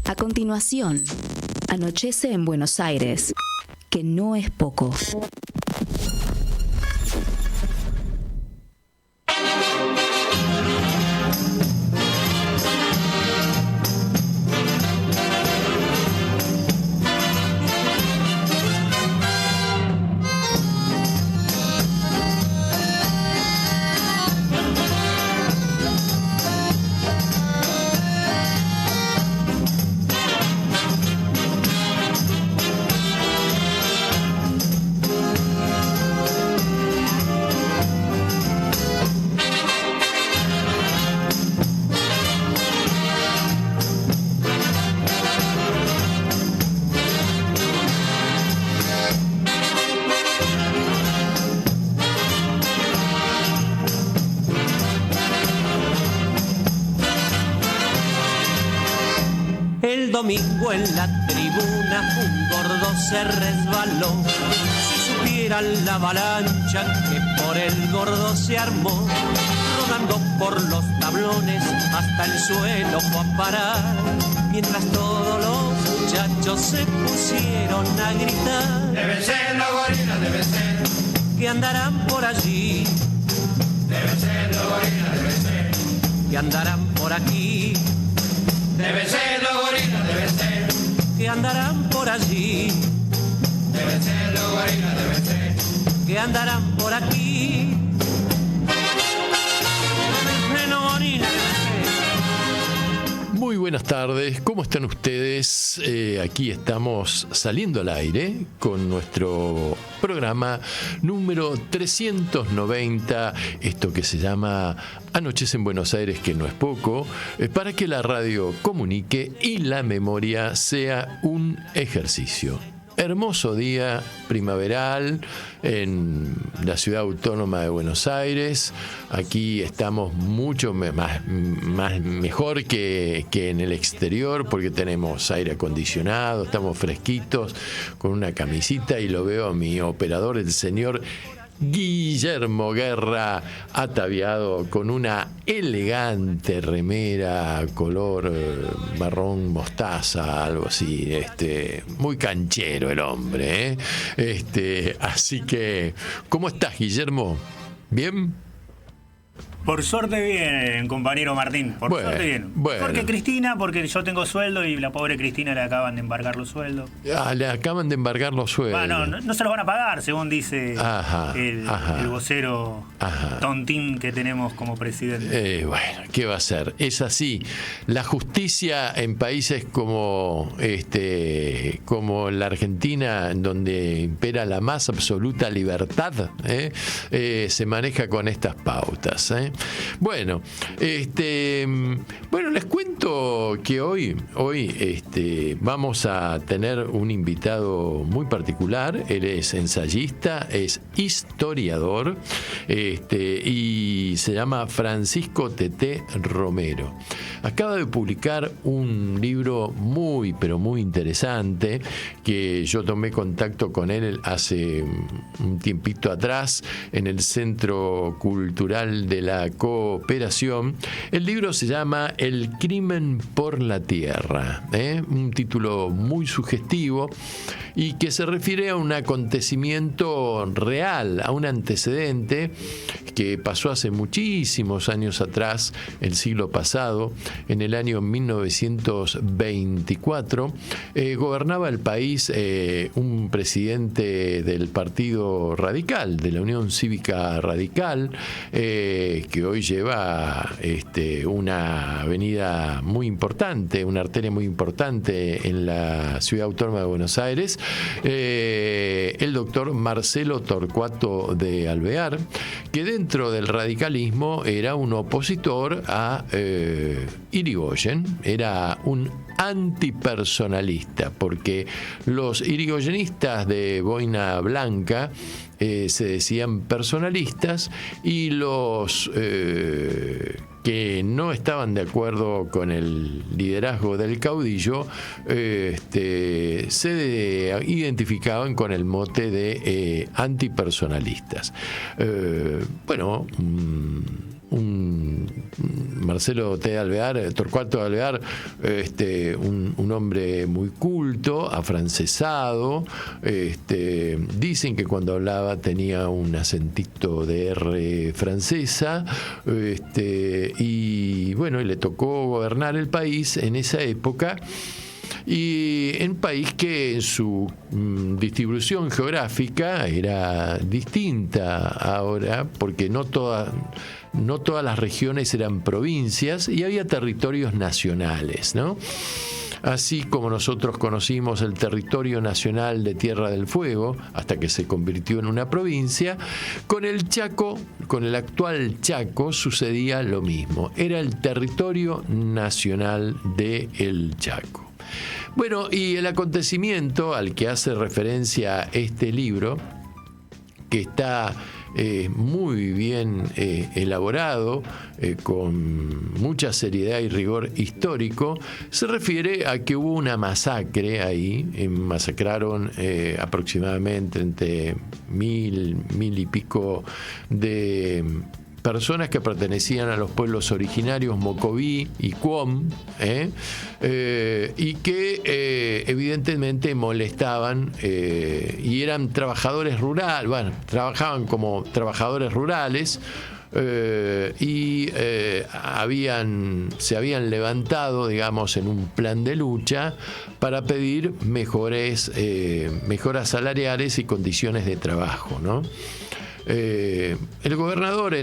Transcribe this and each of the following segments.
A continuación, anochece en Buenos Aires, que no es poco. Domingo en la tribuna un gordo se resbaló. Si supieran la avalancha que por el gordo se armó, rodando por los tablones hasta el suelo fue a parar, mientras todos los muchachos se pusieron a gritar: deben ser los gorilas, deben ser, que andarán por allí, deben ser los gorilas, deben ser, que andarán por aquí, deben ser los gorilas, deben ser, que andarán por allí, deben ser los gorilas, deben ser, que andarán por aquí. Muy buenas tardes, ¿cómo están ustedes? Aquí estamos saliendo al aire con nuestro programa número 390, esto que se llama Anochece en Buenos Aires, que no es poco, para que la radio comunique y la memoria sea un ejercicio. Hermoso día primaveral en la ciudad autónoma de Buenos Aires. Aquí estamos mucho mejor que en el exterior, porque tenemos aire acondicionado, estamos fresquitos con una camisita, y lo veo a mi operador, el señor Guillermo Guerra, ataviado con una elegante remera color marrón mostaza, algo así, muy canchero el hombre, así que, ¿cómo estás, Guillermo? ¿Bien? Por suerte bien, compañero Martín, suerte bien. Bueno. Mejor que Cristina, porque yo tengo sueldo y la pobre Cristina le acaban de embargar los sueldos. Ah, le acaban de embargar los sueldos. Bueno, no se los van a pagar, según dice el vocero tontín que tenemos como presidente. Bueno, ¿qué va a ser? Es así. La justicia en países como la Argentina, en donde impera la más absoluta libertad, se maneja con estas pautas. Bueno, les cuento que hoy vamos a tener un invitado muy particular. Él es ensayista, es historiador, y se llama Francisco Teté Romero. Acaba de publicar un libro muy, pero muy interesante, que yo tomé contacto con él hace un tiempito atrás en el Centro Cultural de la Cooperación. El libro se llama El crimen por la tierra, un título muy sugestivo y que se refiere a un acontecimiento real, a un antecedente que pasó hace muchísimos años atrás, el siglo pasado, en el año 1924. Gobernaba el país un presidente del Partido Radical, de la Unión Cívica Radical, que hoy lleva una avenida muy importante, una arteria muy importante en la ciudad autónoma de Buenos Aires, el doctor Marcelo Torcuato de Alvear, que dentro del radicalismo era un opositor a Irigoyen, era un antipersonalista, porque los irigoyenistas de Boina Blanca se decían personalistas, y los que no estaban de acuerdo con el liderazgo del caudillo se identificaban con el mote de antipersonalistas. Marcelo T. Alvear, Torcuato Alvear, un hombre muy culto, afrancesado. Dicen que cuando hablaba tenía un acentito de R francesa, y bueno, le tocó gobernar el país en esa época. Y en un país que en su distribución geográfica era distinta ahora, porque no todas las regiones eran provincias y había territorios nacionales, ¿no? Así como nosotros conocimos el territorio nacional de Tierra del Fuego, hasta que se convirtió en una provincia, con el Chaco, con el actual Chaco, sucedía lo mismo. Era el territorio nacional del Chaco. Bueno, y el acontecimiento al que hace referencia este libro, que está muy bien elaborado, con mucha seriedad y rigor histórico, se refiere a que hubo una masacre ahí. Masacraron aproximadamente entre 1.000 y pico de personas que pertenecían a los pueblos originarios Mocoví y Cuom, y que evidentemente molestaban y eran trabajadores rurales, bueno, trabajaban como trabajadores rurales, y se habían levantado, digamos, en un plan de lucha para pedir mejoras salariales y condiciones de trabajo, ¿no? El gobernador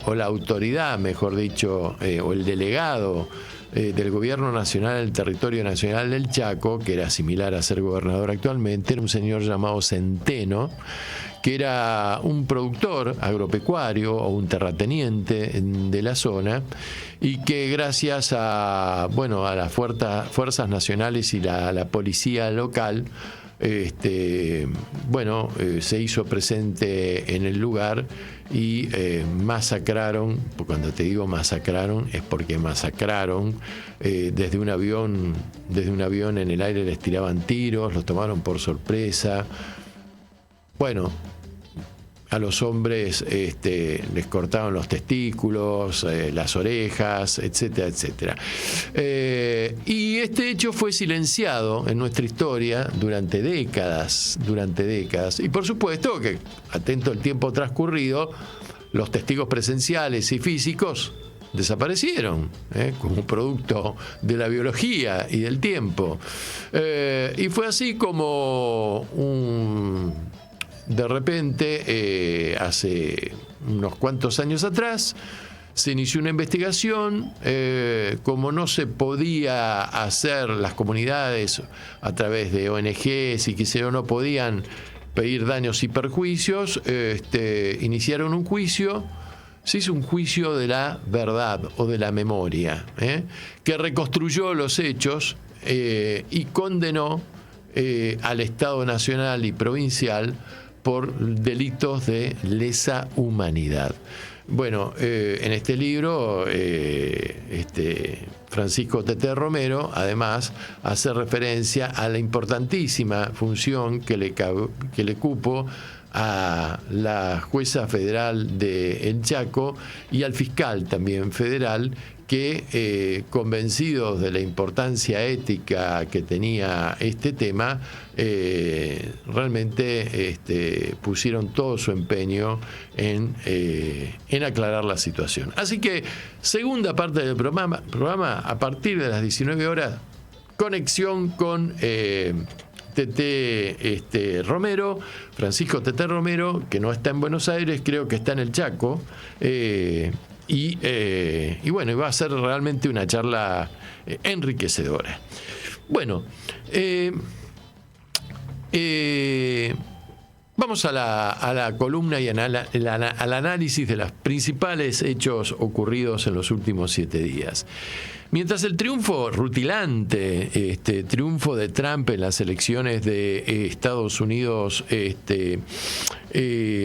o la autoridad, mejor dicho, o el delegado del Gobierno Nacional del Territorio Nacional del Chaco, que era similar a ser gobernador actualmente, era un señor llamado Centeno, que era un productor agropecuario o un terrateniente de la zona, y que gracias a las fuerzas nacionales y la policía local, se hizo presente en el lugar y masacraron. Cuando te digo masacraron es porque masacraron. Desde un avión en el aire les tiraban tiros, los tomaron por sorpresa. Bueno, a los hombres les cortaban los testículos, las orejas, etcétera, etcétera. Y este hecho fue silenciado en nuestra historia durante décadas. Y por supuesto que, atento al tiempo transcurrido, los testigos presenciales y físicos desaparecieron, como producto de la biología y del tiempo. Y fue así como de repente, hace unos cuantos años atrás, se inició una investigación. Como no se podía hacer, las comunidades a través de ONGs y quisieron, no podían pedir daños y perjuicios, iniciaron un juicio. Se hizo un juicio de la verdad o de la memoria, que reconstruyó los hechos y condenó al Estado nacional y provincial por delitos de lesa humanidad. Bueno, en este libro, Francisco T.T. Romero, además, hace referencia a la importantísima función que le cupo a la jueza federal de El Chaco y al fiscal también federal, que convencidos de la importancia ética que tenía este tema, realmente pusieron todo su empeño en aclarar la situación. Así que, segunda parte del programa a partir de las 19 horas, conexión con T.T. Romero, Francisco T.T. Romero, que no está en Buenos Aires, creo que está en el Chaco. Y bueno, va a ser realmente una charla enriquecedora. Bueno, vamos a la columna y al análisis de los principales hechos ocurridos en los últimos 7 días. Mientras el triunfo rutilante, triunfo de Trump en las elecciones de Estados Unidos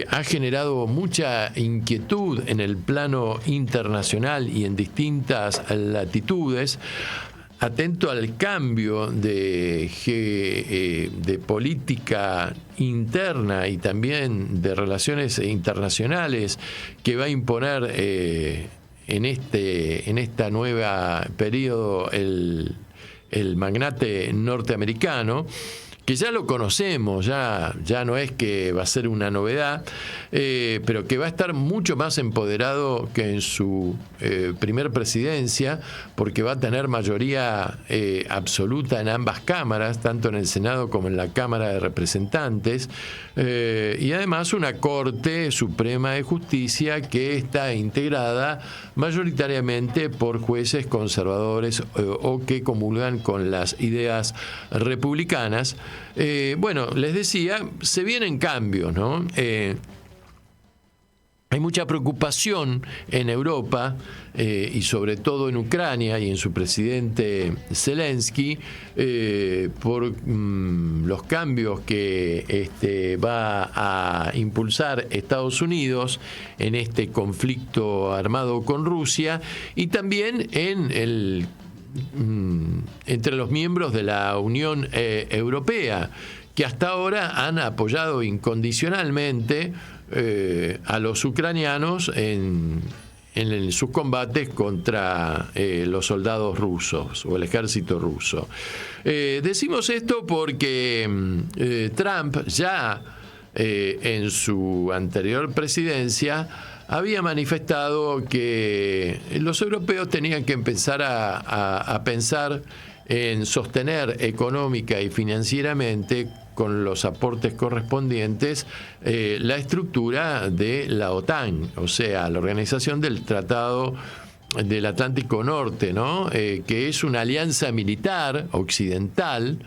ha generado mucha inquietud en el plano internacional y en distintas latitudes, atento al cambio de política interna y también de relaciones internacionales que va a imponer en esta nueva periodo el magnate norteamericano, que ya lo conocemos, ya no es que va a ser una novedad, pero que va a estar mucho más empoderado que en su primer presidencia, porque va a tener mayoría absoluta en ambas cámaras, tanto en el Senado como en la Cámara de Representantes, y además una Corte Suprema de Justicia que está integrada mayoritariamente por jueces conservadores o que comulgan con las ideas republicanas. Bueno, les decía, se vienen cambios, ¿no? Hay mucha preocupación en Europa y sobre todo en Ucrania y en su presidente Zelensky por los cambios que va a impulsar Estados Unidos en este conflicto armado con Rusia y también entre los miembros de la Unión Europea, que hasta ahora han apoyado incondicionalmente a los ucranianos en sus combates contra los soldados rusos o el ejército ruso. Decimos esto porque Trump ya en su anterior presidencia había manifestado que los europeos tenían que empezar a pensar en sostener económica y financieramente con los aportes correspondientes la estructura de la OTAN, o sea, la Organización del Tratado del Atlántico Norte, ¿no? Que es una alianza militar occidental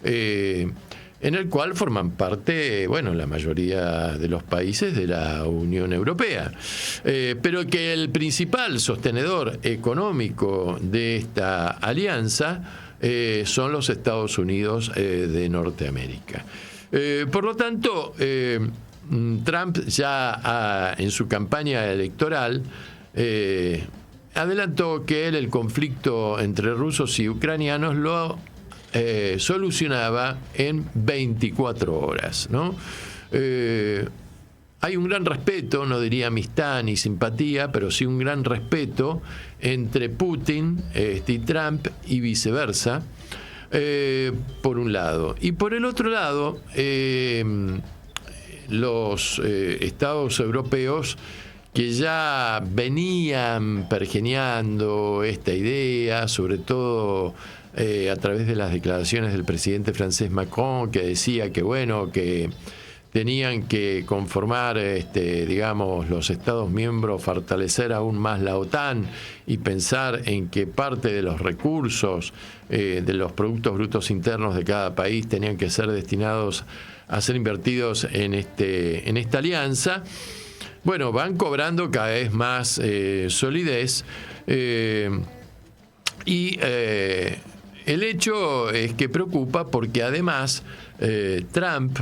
en el cual forman parte, bueno, la mayoría de los países de la Unión Europea, pero que el principal sostenedor económico de esta alianza son los Estados Unidos de Norteamérica. Por lo tanto, Trump ya en su campaña electoral adelantó que él el conflicto entre rusos y ucranianos lo solucionaba en 24 horas, ¿no? Hay un gran respeto, no diría amistad ni simpatía, pero sí un gran respeto entre Putin y Trump y viceversa, por un lado. Y por el otro lado, los estados europeos que ya venían pergeñando esta idea, sobre todo a través de las declaraciones del presidente francés Macron, que decía que bueno, que tenían que conformar, digamos, los Estados miembros, fortalecer aún más la OTAN y pensar en que parte de los recursos de los productos brutos internos de cada país tenían que ser destinados a ser invertidos en esta alianza. Bueno, van cobrando cada vez más solidez y el hecho es que preocupa porque además Trump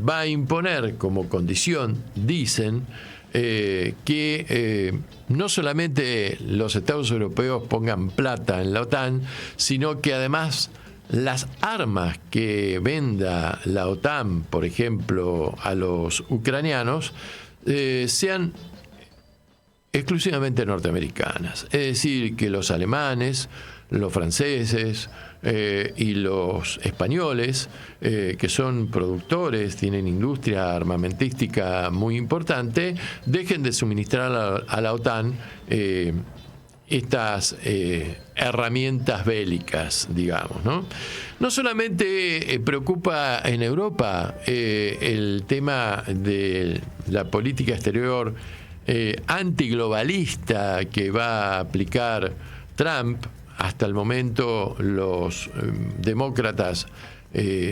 va a imponer como condición, dicen, que no solamente los Estados europeos pongan plata en la OTAN, sino que además las armas que venda la OTAN, por ejemplo, a los ucranianos, sean exclusivamente norteamericanas. Es decir, que los alemanes, los franceses y los españoles, que son productores, tienen industria armamentística muy importante, dejen de suministrar a la OTAN estas herramientas bélicas, digamos, ¿no? No solamente preocupa en Europa el tema de la política exterior antiglobalista que va a aplicar Trump. Hasta el momento los demócratas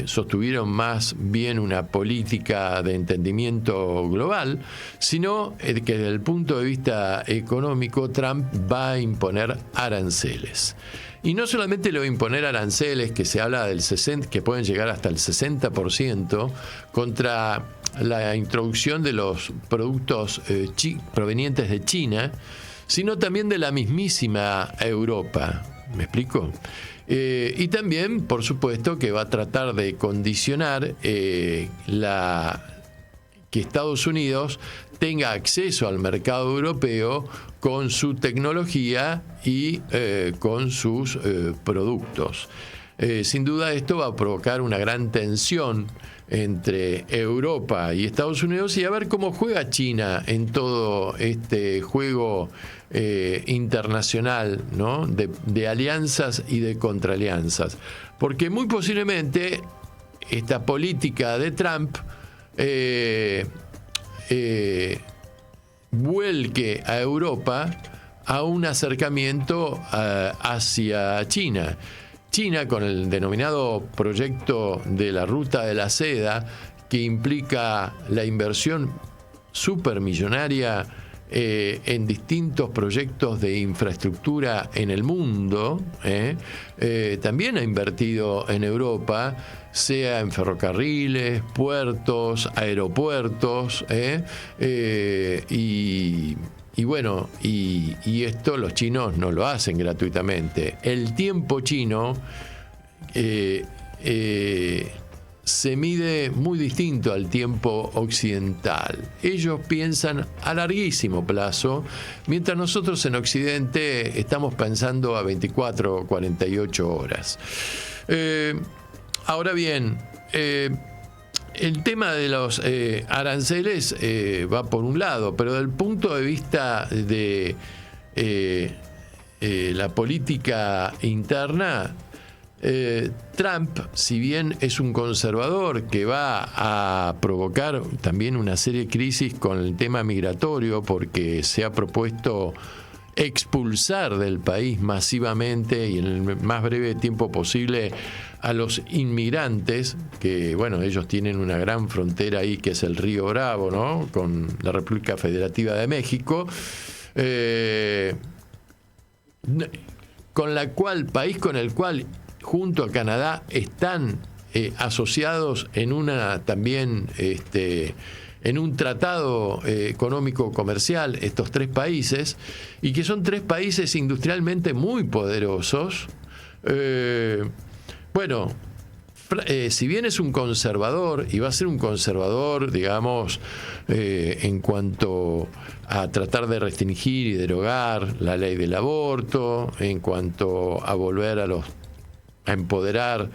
sostuvieron más bien una política de entendimiento global, sino que desde el punto de vista económico Trump va a imponer aranceles. Y no solamente le va a imponer aranceles, que se habla del 60%, que pueden llegar hasta el 60%, contra la introducción de los productos provenientes de China, sino también de la mismísima Europa. ¿Me explico? Y también, por supuesto, que va a tratar de condicionar que Estados Unidos tenga acceso al mercado europeo con su tecnología y con sus productos. Sin duda esto va a provocar una gran tensión entre Europa y Estados Unidos, y a ver cómo juega China en todo este juego internacional, ¿no? de alianzas y de contraalianzas. Porque muy posiblemente esta política de Trump vuelque a Europa a un acercamiento hacia China. China, con el denominado proyecto de la Ruta de la Seda, que implica la inversión supermillonaria en distintos proyectos de infraestructura en el mundo, también ha invertido en Europa, sea en ferrocarriles, puertos, aeropuertos, y bueno, y esto los chinos no lo hacen gratuitamente. El tiempo chino se mide muy distinto al tiempo occidental. Ellos piensan a larguísimo plazo, mientras nosotros en Occidente estamos pensando a 24 o 48 horas. Ahora bien, el tema de los aranceles va por un lado, pero desde el punto de vista de la política interna, Trump, si bien es un conservador que va a provocar también una serie de crisis con el tema migratorio, porque se ha propuesto expulsar del país masivamente y en el más breve tiempo posible a los inmigrantes, que bueno, ellos tienen una gran frontera ahí que es el Río Bravo, ¿no? Con la República Federativa de México, país con el cual junto a Canadá están asociados en una también en un tratado económico comercial, estos tres países, y que son tres países industrialmente muy poderosos. Bueno, si bien es un conservador, y va a ser un conservador, digamos, en cuanto a tratar de restringir y derogar la ley del aborto, en cuanto a volver a empoderar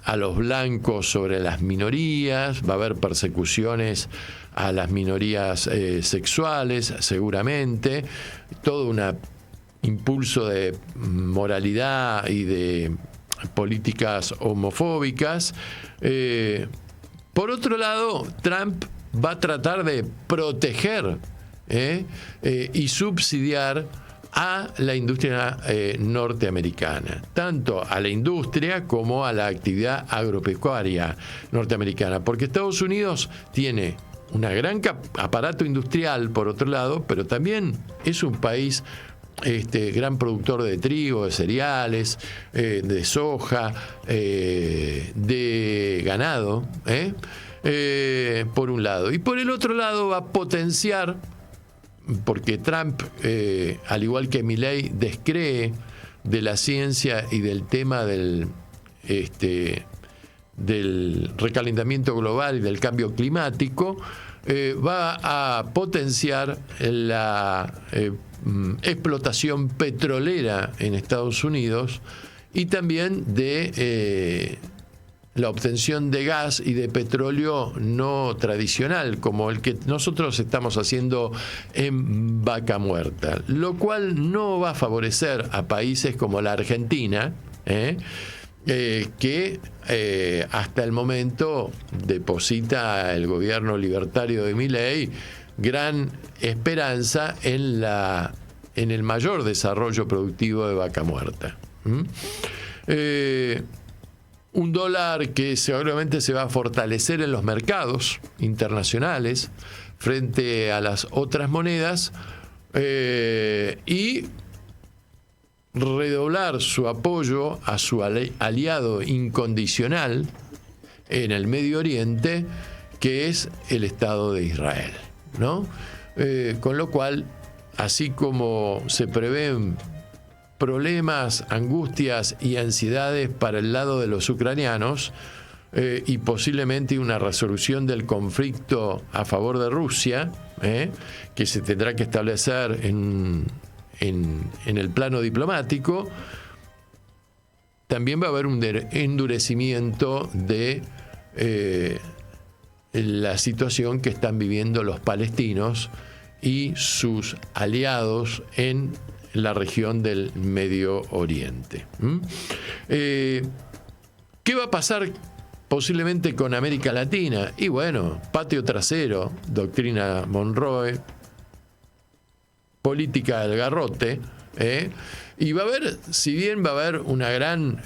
a los blancos sobre las minorías, va a haber persecuciones a las minorías sexuales, seguramente, todo un impulso de moralidad y de políticas homofóbicas. Por otro lado, Trump va a tratar de proteger y subsidiar a la industria norteamericana, tanto a la industria como a la actividad agropecuaria norteamericana, porque Estados Unidos tiene un gran aparato industrial, por otro lado, pero también es un país gran productor de trigo, de cereales, de soja, de ganado, por un lado. Y por el otro lado va a potenciar, porque Trump, al igual que Milei, descree de la ciencia y del tema del recalentamiento global y del cambio climático, va a potenciar la explotación petrolera en Estados Unidos y también de la obtención de gas y de petróleo no tradicional, como el que nosotros estamos haciendo en Vaca Muerta, lo cual no va a favorecer a países como la Argentina, que hasta el momento deposita el gobierno libertario de Milei gran esperanza en el mayor desarrollo productivo de Vaca Muerta. Un dólar que seguramente se va a fortalecer en los mercados internacionales frente a las otras monedas, y redoblar su apoyo a su aliado incondicional en el Medio Oriente, que es el Estado de Israel, ¿no? Con lo cual, así como se prevén problemas, angustias y ansiedades para el lado de los ucranianos y posiblemente una resolución del conflicto a favor de Rusia, que se tendrá que establecer en el plano diplomático. También va a haber un endurecimiento de la situación que están viviendo los palestinos y sus aliados en la región del Medio Oriente. ¿Qué va a pasar posiblemente con América Latina? Y bueno, patio trasero, doctrina Monroe, política del garrote, y va a haber, si bien va a haber una gran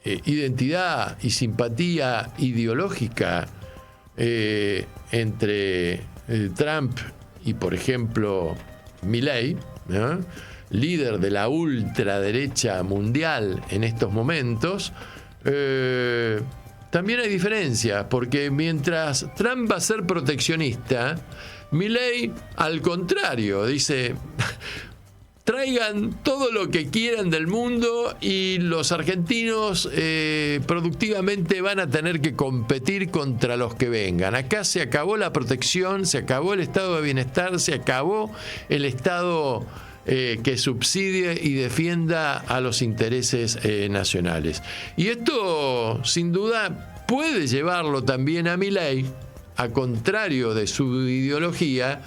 identidad y simpatía ideológica entre Trump y, por ejemplo, Milei, ¿no?, líder de la ultraderecha mundial en estos momentos, también hay diferencias, porque mientras Trump va a ser proteccionista, Milei, al contrario, dice: traigan todo lo que quieran del mundo y los argentinos productivamente van a tener que competir contra los que vengan. Acá se acabó la protección, se acabó el estado de bienestar, se acabó el estado que subsidie y defienda a los intereses nacionales. Y esto, sin duda, puede llevarlo también a Milei, a contrario de su ideología,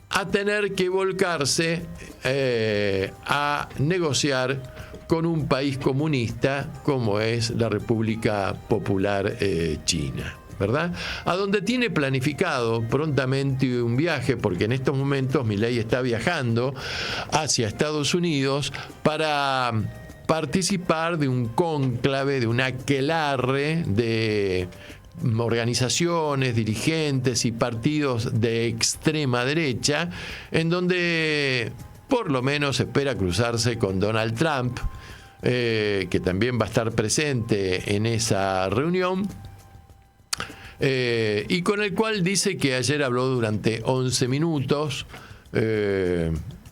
a tener que volcarse a negociar con un país comunista como es la República Popular China, ¿verdad? A donde tiene planificado prontamente un viaje, porque en estos momentos Milei está viajando hacia Estados Unidos para participar de un cónclave, de un aquelarre de organizaciones, dirigentes y partidos de extrema derecha, en donde por lo menos espera cruzarse con Donald Trump, que también va a estar presente en esa reunión, y con el cual dice que ayer habló durante 11 minutos,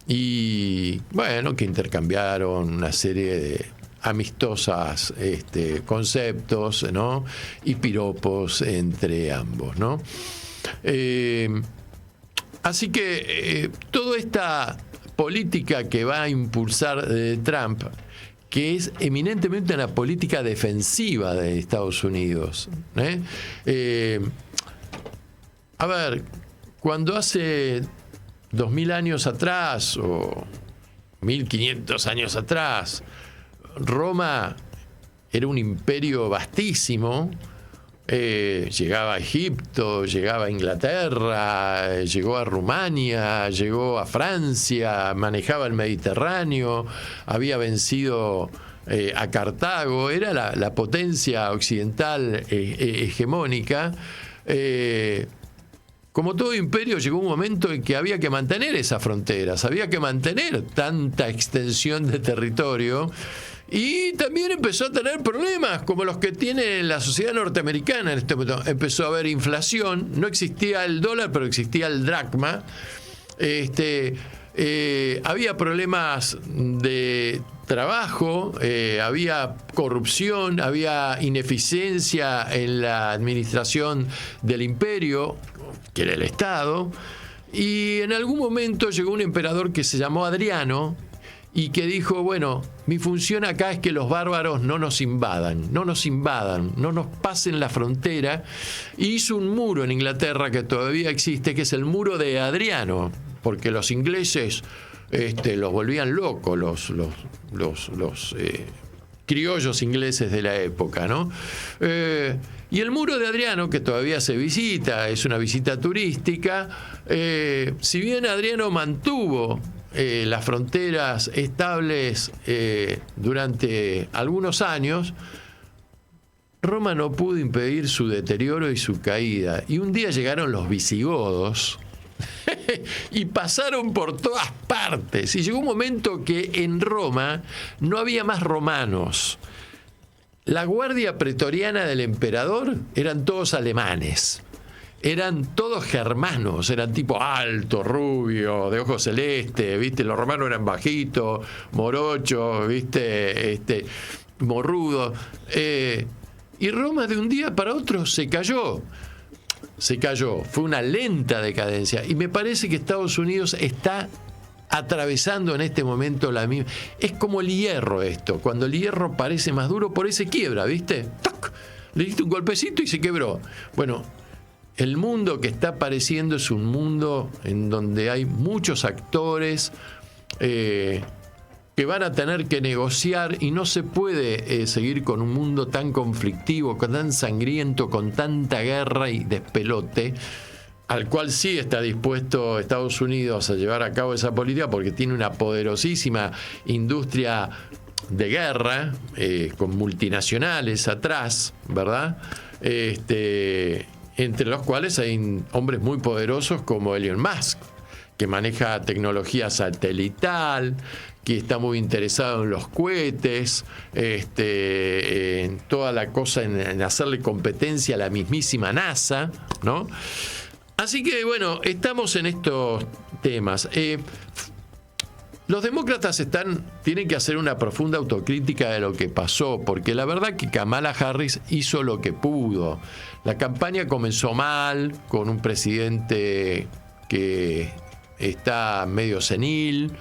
y bueno, que intercambiaron una serie de amistosas conceptos, ¿no?, y piropos entre ambos, ¿no? Así que toda esta política que va a impulsar Trump, que es eminentemente una política defensiva de Estados Unidos, a ver, cuando hace 2000 años atrás o 1500 años atrás Roma era un imperio vastísimo, llegaba a Egipto, llegaba a Inglaterra, llegó a Rumania, llegó a Francia, manejaba el Mediterráneo, había vencido a Cartago, era la potencia occidental hegemónica. Como todo imperio, llegó un momento en que había que mantener esas fronteras, había que mantener tanta extensión de territorio. Y también empezó a tener problemas como los que tiene la sociedad norteamericana en este momento. Empezó a haber inflación, no existía el dólar, pero existía el dracma. Había problemas de trabajo, había corrupción, había ineficiencia en la administración del imperio, que era el Estado. Y en algún momento llegó un emperador que se llamó Adriano, y que dijo: bueno, mi función acá es que los bárbaros no nos invadan, no nos pasen la frontera. Y hizo un muro en Inglaterra que todavía existe, que es el muro de Adriano, porque los ingleses los volvían locos, los criollos ingleses de la época, ¿no? Y el muro de Adriano, que todavía se visita, es una visita turística, si bien Adriano mantuvo las fronteras estables durante algunos años, Roma no pudo impedir su deterioro y su caída. Y un día llegaron los visigodos y pasaron por todas partes. Y llegó un momento que en Roma no había más romanos. La guardia pretoriana del emperador eran todos alemanes. eran todos germanos, eran tipo alto, rubio, de ojos celestes, ¿viste? Los romanos eran bajitos, morochos, ¿viste? Morrudos. Y Roma de un día para otro se cayó. Fue una lenta decadencia. Y me parece que Estados Unidos está atravesando en este momento la misma. Es como el hierro esto. Cuando el hierro parece más duro, por ahí se quiebra, ¿viste? ¡Tac! Le diste un golpecito y se quebró. Bueno, el mundo que está apareciendo es un mundo en donde hay muchos actores que van a tener que negociar, y no se puede seguir con un mundo tan conflictivo, tan sangriento, con tanta guerra y despelote, al cual sí está dispuesto Estados Unidos a llevar a cabo esa política, porque tiene una poderosísima industria de guerra, con multinacionales atrás, ¿verdad? Entre los cuales hay hombres muy poderosos como Elon Musk, que maneja tecnología satelital, que está muy interesado en los cohetes, en toda la cosa, en hacerle competencia a la mismísima NASA, ¿no? Así que, bueno, estamos en estos temas. Los demócratas tienen que hacer una profunda autocrítica de lo que pasó, porque la verdad que Kamala Harris hizo lo que pudo. La campaña comenzó mal, con un presidente que está medio senil,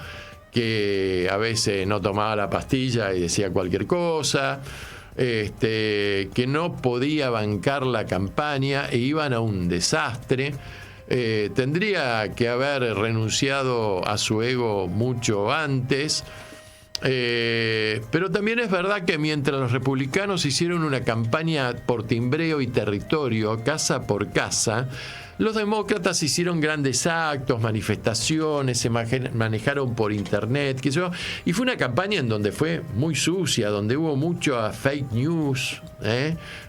que a veces no tomaba la pastilla y decía cualquier cosa, que no podía bancar la campaña e iban a un desastre. Tendría que haber renunciado a su ego mucho antes, pero también es verdad que mientras los republicanos hicieron una campaña por timbreo y territorio, casa por casa, los demócratas hicieron grandes actos, manifestaciones, se manejaron por internet, qué sé yo, y fue una campaña en donde fue muy sucia, donde hubo mucho fake news,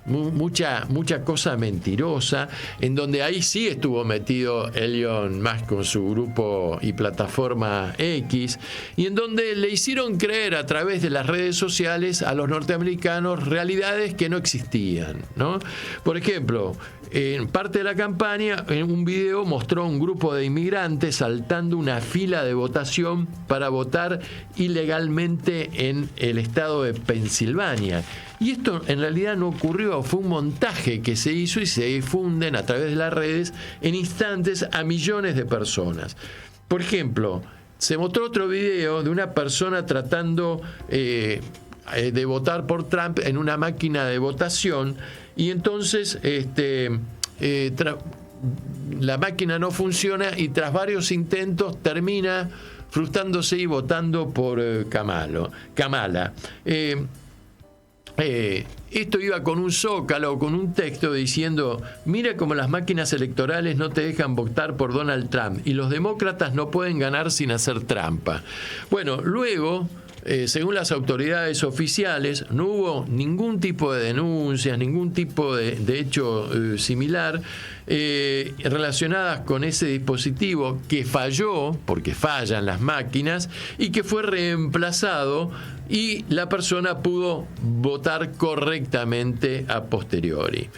mucha cosa mentirosa, en donde ahí sí estuvo metido Elon Musk con su grupo y plataforma X, y en donde le hicieron creer a través de las redes sociales a los norteamericanos realidades que no existían, ¿no? Por ejemplo, en parte de la campaña, en un video mostró a un grupo de inmigrantes saltando una fila de votación para votar ilegalmente en el estado de Pensilvania. Y esto en realidad no ocurrió, fue un montaje que se hizo y se difunden a través de las redes en instantes a millones de personas. Por ejemplo, se mostró otro video de una persona tratando de votar por Trump en una máquina de votación, y entonces la máquina no funciona y tras varios intentos termina frustrándose y votando por Kamala. Esto iba con un zócalo, con un texto diciendo: mira cómo las máquinas electorales no te dejan votar por Donald Trump y los demócratas no pueden ganar sin hacer trampa. Bueno, luego, según las autoridades oficiales, no hubo ningún tipo de denuncias, ningún tipo de hecho similar relacionadas con ese dispositivo que falló, porque fallan las máquinas, y que fue reemplazado y la persona pudo votar correctamente a posteriori.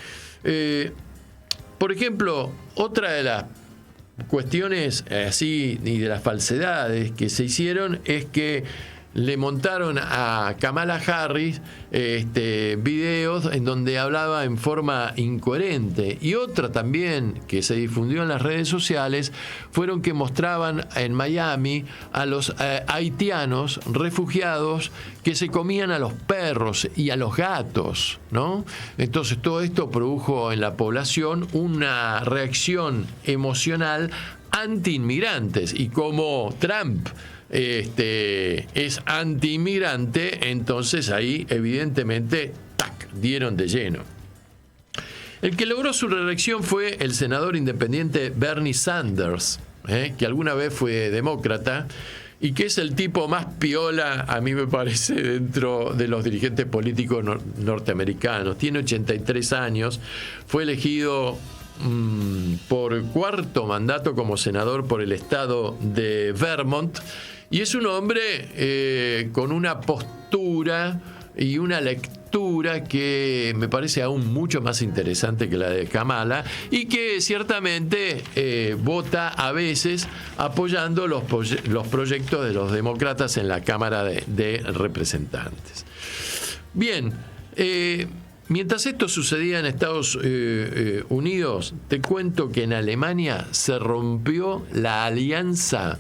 Por ejemplo, otra de las cuestiones así y de las falsedades que se hicieron es que le montaron a Kamala Harris videos en donde hablaba en forma incoherente. Y otra también que se difundió en las redes sociales fueron que mostraban en Miami a los haitianos refugiados que se comían a los perros y a los gatos, ¿no? Entonces todo esto produjo en la población una reacción emocional anti-inmigrantes, y como Trump es anti-inmigrante, entonces ahí evidentemente dieron de lleno. El que logró su reelección fue el senador independiente Bernie Sanders, que alguna vez fue demócrata y que es el tipo más piola, a mí me parece, dentro de los dirigentes políticos norteamericanos. Tiene 83 años, fue elegido por cuarto mandato como senador por el estado de Vermont, y es un hombre con una postura y una lectura que me parece aún mucho más interesante que la de Kamala y que ciertamente vota a veces apoyando los proyectos de los demócratas en la Cámara de Representantes. Bien, mientras esto sucedía en Estados Unidos, te cuento que en Alemania se rompió la alianza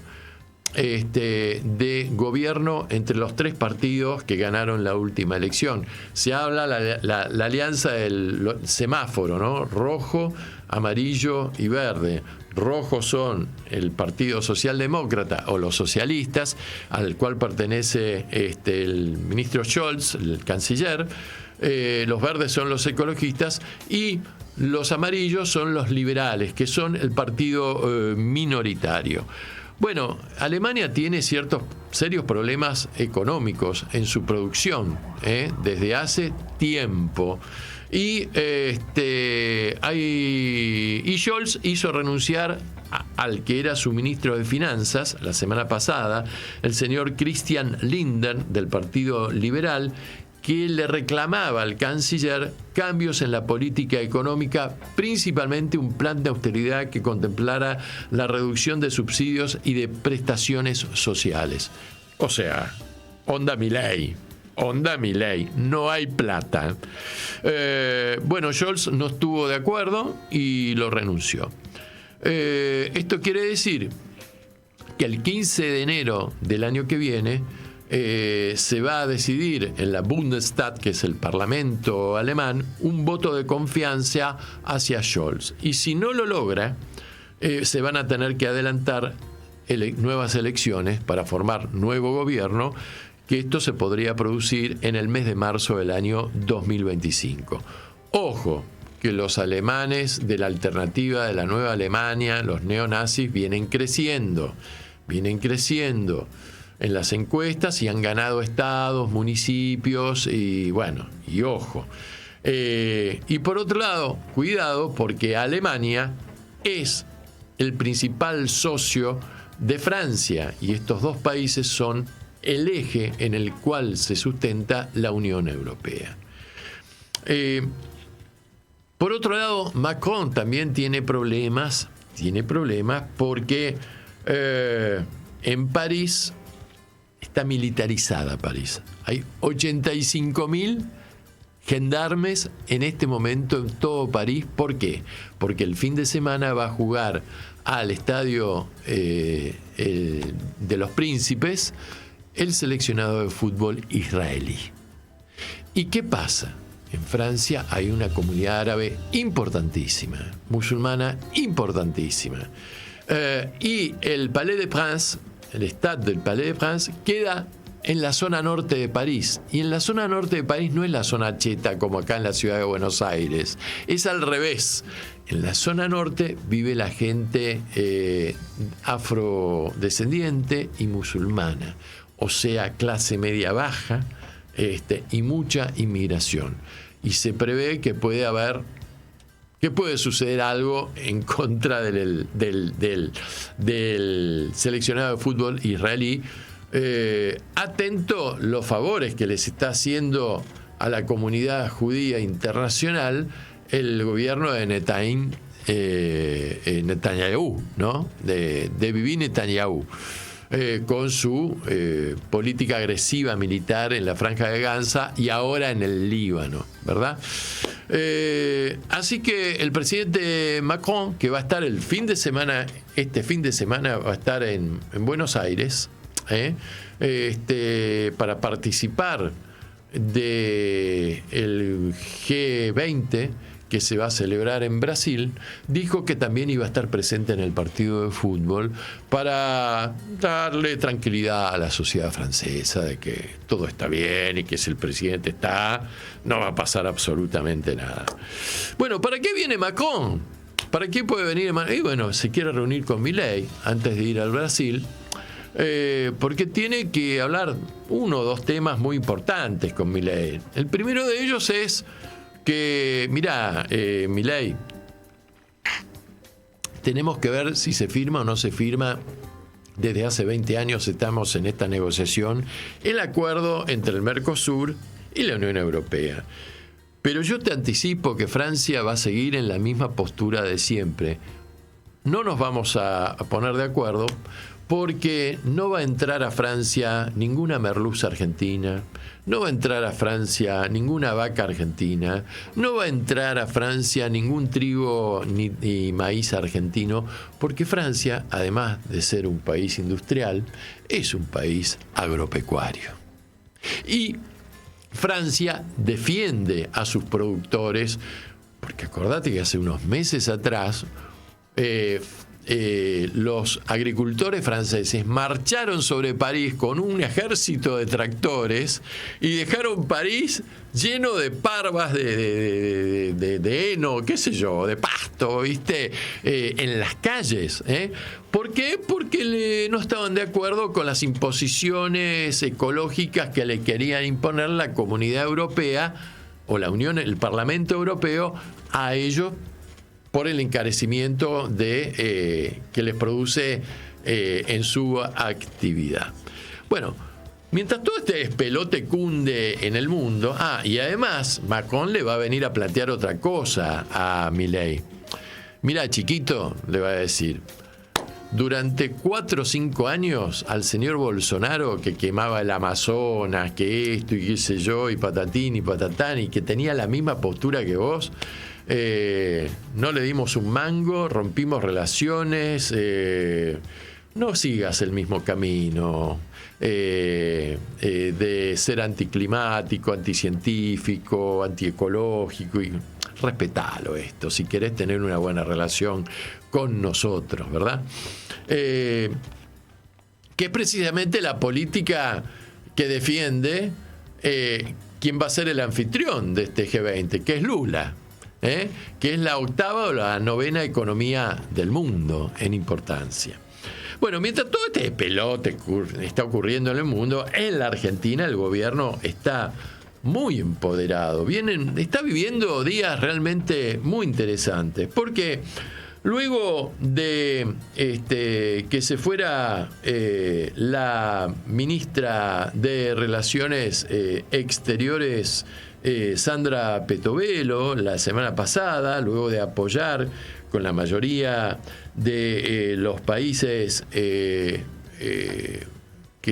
de gobierno entre los tres partidos que ganaron la última elección. Se habla la alianza del semáforo, ¿no? Rojo, amarillo y verde. Rojos son el Partido Socialdemócrata o los socialistas, al cual pertenece el ministro Scholz, el canciller. Los verdes son los ecologistas y los amarillos son los liberales, que son el partido minoritario. Bueno, Alemania tiene ciertos serios problemas económicos en su producción desde hace tiempo. Y Scholz hizo renunciar al que era su ministro de Finanzas la semana pasada, el señor Christian Lindner del Partido Liberal, que le reclamaba al canciller cambios en la política económica, principalmente un plan de austeridad que contemplara la reducción de subsidios y de prestaciones sociales. O sea, onda Milei, no hay plata. Bueno, Scholz no estuvo de acuerdo y lo renunció. Esto quiere decir que el 15 de enero del año que viene se va a decidir en la Bundestag, que es el parlamento alemán, un voto de confianza hacia Scholz. Y si no lo logra, se van a tener que adelantar nuevas elecciones para formar nuevo gobierno, que esto se podría producir en el mes de marzo del año 2025. Ojo, que los alemanes de la alternativa de la Nueva Alemania, los neonazis, vienen creciendo en las encuestas y han ganado estados, municipios y bueno, y ojo. Y por otro lado, cuidado, porque Alemania es el principal socio de Francia y estos dos países son el eje en el cual se sustenta la Unión Europea. Por otro lado, Macron también tiene problemas porque en París está militarizada París. Hay 85.000 gendarmes en este momento en todo París. ¿Por qué? Porque el fin de semana va a jugar al estadio de los Príncipes el seleccionado de fútbol israelí. ¿Y qué pasa? En Francia hay una comunidad árabe importantísima, musulmana importantísima. Y el Palais des Princes, el Stade del Palais des Princes, queda en la zona norte de París. Y en la zona norte de París no es la zona cheta como acá en la ciudad de Buenos Aires. Es al revés. En la zona norte vive la gente afrodescendiente y musulmana. O sea, clase media baja y mucha inmigración. Y se prevé que puede suceder algo en contra del seleccionado de fútbol israelí. Atento los favores que les está haciendo a la comunidad judía internacional el gobierno de Netanyahu, ¿no? De Bibi Netanyahu. Con su política agresiva militar en la Franja de Gaza y ahora en el Líbano, ¿verdad? Así que el presidente Macron, que va a estar este fin de semana va a estar en Buenos Aires, para participar del G20 que se va a celebrar en Brasil, dijo que también iba a estar presente en el partido de fútbol para darle tranquilidad a la sociedad francesa de que todo está bien y que si el presidente está, no va a pasar absolutamente nada. Bueno, ¿para qué viene Macron? ¿Para qué puede venir Macron? Y bueno, se quiere reunir con Milei antes de ir al Brasil, porque tiene que hablar 1 o 2 temas muy importantes con Milei. El primero de ellos es que, mirá, Milei, tenemos que ver si se firma o no se firma. Desde hace 20 años estamos en esta negociación, el acuerdo entre el Mercosur y la Unión Europea. Pero yo te anticipo que Francia va a seguir en la misma postura de siempre. No nos vamos a poner de acuerdo porque no va a entrar a Francia ninguna merluza argentina, no va a entrar a Francia ninguna vaca argentina, no va a entrar a Francia ningún trigo ni maíz argentino, porque Francia, además de ser un país industrial, es un país agropecuario. Y Francia defiende a sus productores, porque acordate que hace unos meses atrás los agricultores franceses marcharon sobre París con un ejército de tractores y dejaron París lleno de parvas de heno, qué sé yo, de pasto, ¿viste? En las calles. ¿Por qué? Porque no estaban de acuerdo con las imposiciones ecológicas que le querían imponer la Comunidad Europea o la Unión, el Parlamento Europeo a ellos, por el encarecimiento que les produce en su actividad. Bueno, mientras todo este despelote cunde en el mundo, y además Macron le va a venir a plantear otra cosa a Milei. Mira, chiquito, le va a decir, durante 4 o 5 años al señor Bolsonaro, que quemaba el Amazonas, que esto y qué sé yo, y patatín y patatán, y que tenía la misma postura que vos, no le dimos un mango, rompimos relaciones, no sigas el mismo camino de ser anticlimático, anticientífico, antiecológico, y respetalo esto, si querés tener una buena relación con nosotros, ¿verdad? Que es precisamente la política que defiende quien va a ser el anfitrión de este G20, que es Lula. Que es la 8ª o la 9ª economía del mundo en importancia. Bueno, mientras todo este pelote está ocurriendo en el mundo, en la Argentina el gobierno está muy empoderado. Está viviendo días realmente muy interesantes, porque luego de que se fuera la ministra de Relaciones Exteriores, Sandra Petovelo, la semana pasada, luego de apoyar con la mayoría de los países que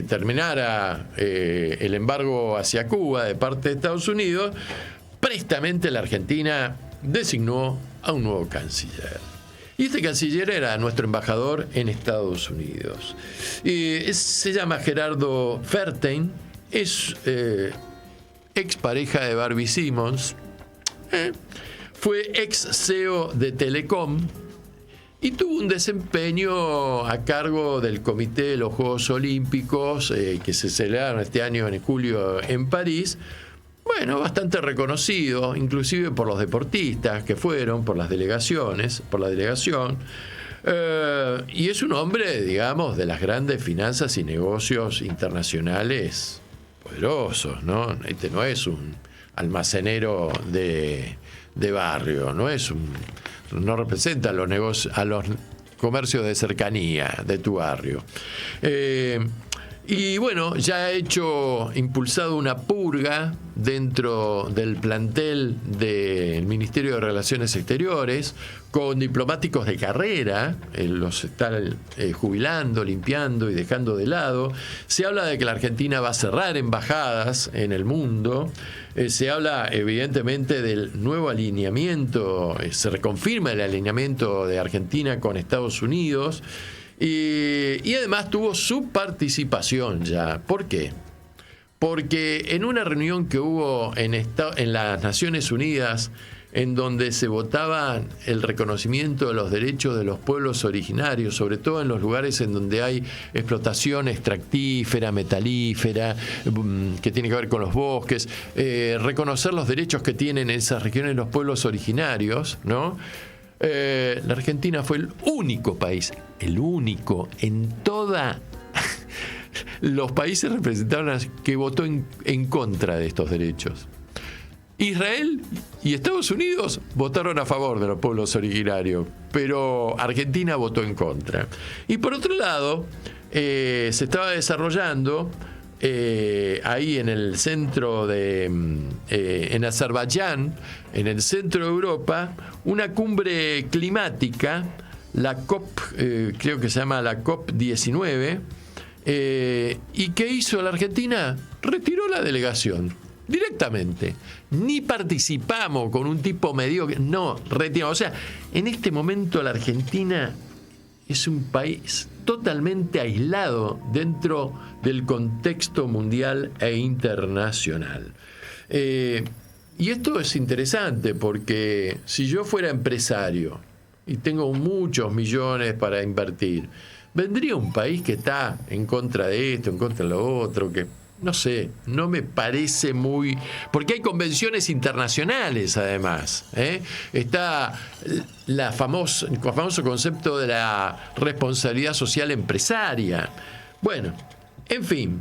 terminara el embargo hacia Cuba de parte de Estados Unidos, prestamente la Argentina designó a un nuevo canciller. Y este canciller era nuestro embajador en Estados Unidos. Se llama Gerardo Fertein, es ex pareja de Barbie Simmons, fue ex CEO de Telecom y tuvo un desempeño a cargo del Comité de los Juegos Olímpicos que se celebraron este año en julio en París. Bueno, bastante reconocido, inclusive por los deportistas que fueron, por la delegación. Y es un hombre, digamos, de las grandes finanzas y negocios internacionales poderosos, ¿no? Este no es un almacenero de barrio, no representa a los comercios de cercanía de tu barrio. Y bueno, ya ha impulsado una purga dentro del plantel del Ministerio de Relaciones Exteriores con diplomáticos de carrera, los están jubilando, limpiando y dejando de lado. Se habla de que la Argentina va a cerrar embajadas en el mundo. Se habla evidentemente del nuevo alineamiento, se reconfirma el alineamiento de Argentina con Estados Unidos. Y además tuvo su participación ya. ¿Por qué? Porque en una reunión que hubo en las Naciones Unidas, en donde se votaba el reconocimiento de los derechos de los pueblos originarios, sobre todo en los lugares en donde hay explotación extractífera, metalífera, que tiene que ver con los bosques, reconocer los derechos que tienen en esas regiones los pueblos originarios, ¿no? La Argentina fue el único país, en toda los países representados que votó en contra de estos derechos. Israel y Estados Unidos votaron a favor de los pueblos originarios, pero Argentina votó en contra. Y por otro lado, se estaba desarrollando ahí en el centro en Azerbaiyán, en el centro de Europa, una cumbre climática, la COP, creo que se llama la COP19, y ¿qué hizo la Argentina? Retiró la delegación directamente. Ni participamos con un tipo mediocre, no, retiramos. O sea, en este momento la Argentina es un país totalmente aislado dentro del contexto mundial e internacional. Y esto es interesante porque si yo fuera empresario y tengo muchos millones para invertir, vendría un país que está en contra de esto, en contra de lo otro, que no sé, no me parece muy... Porque hay convenciones internacionales, además. Está el famoso concepto de la responsabilidad social empresaria. Bueno, en fin.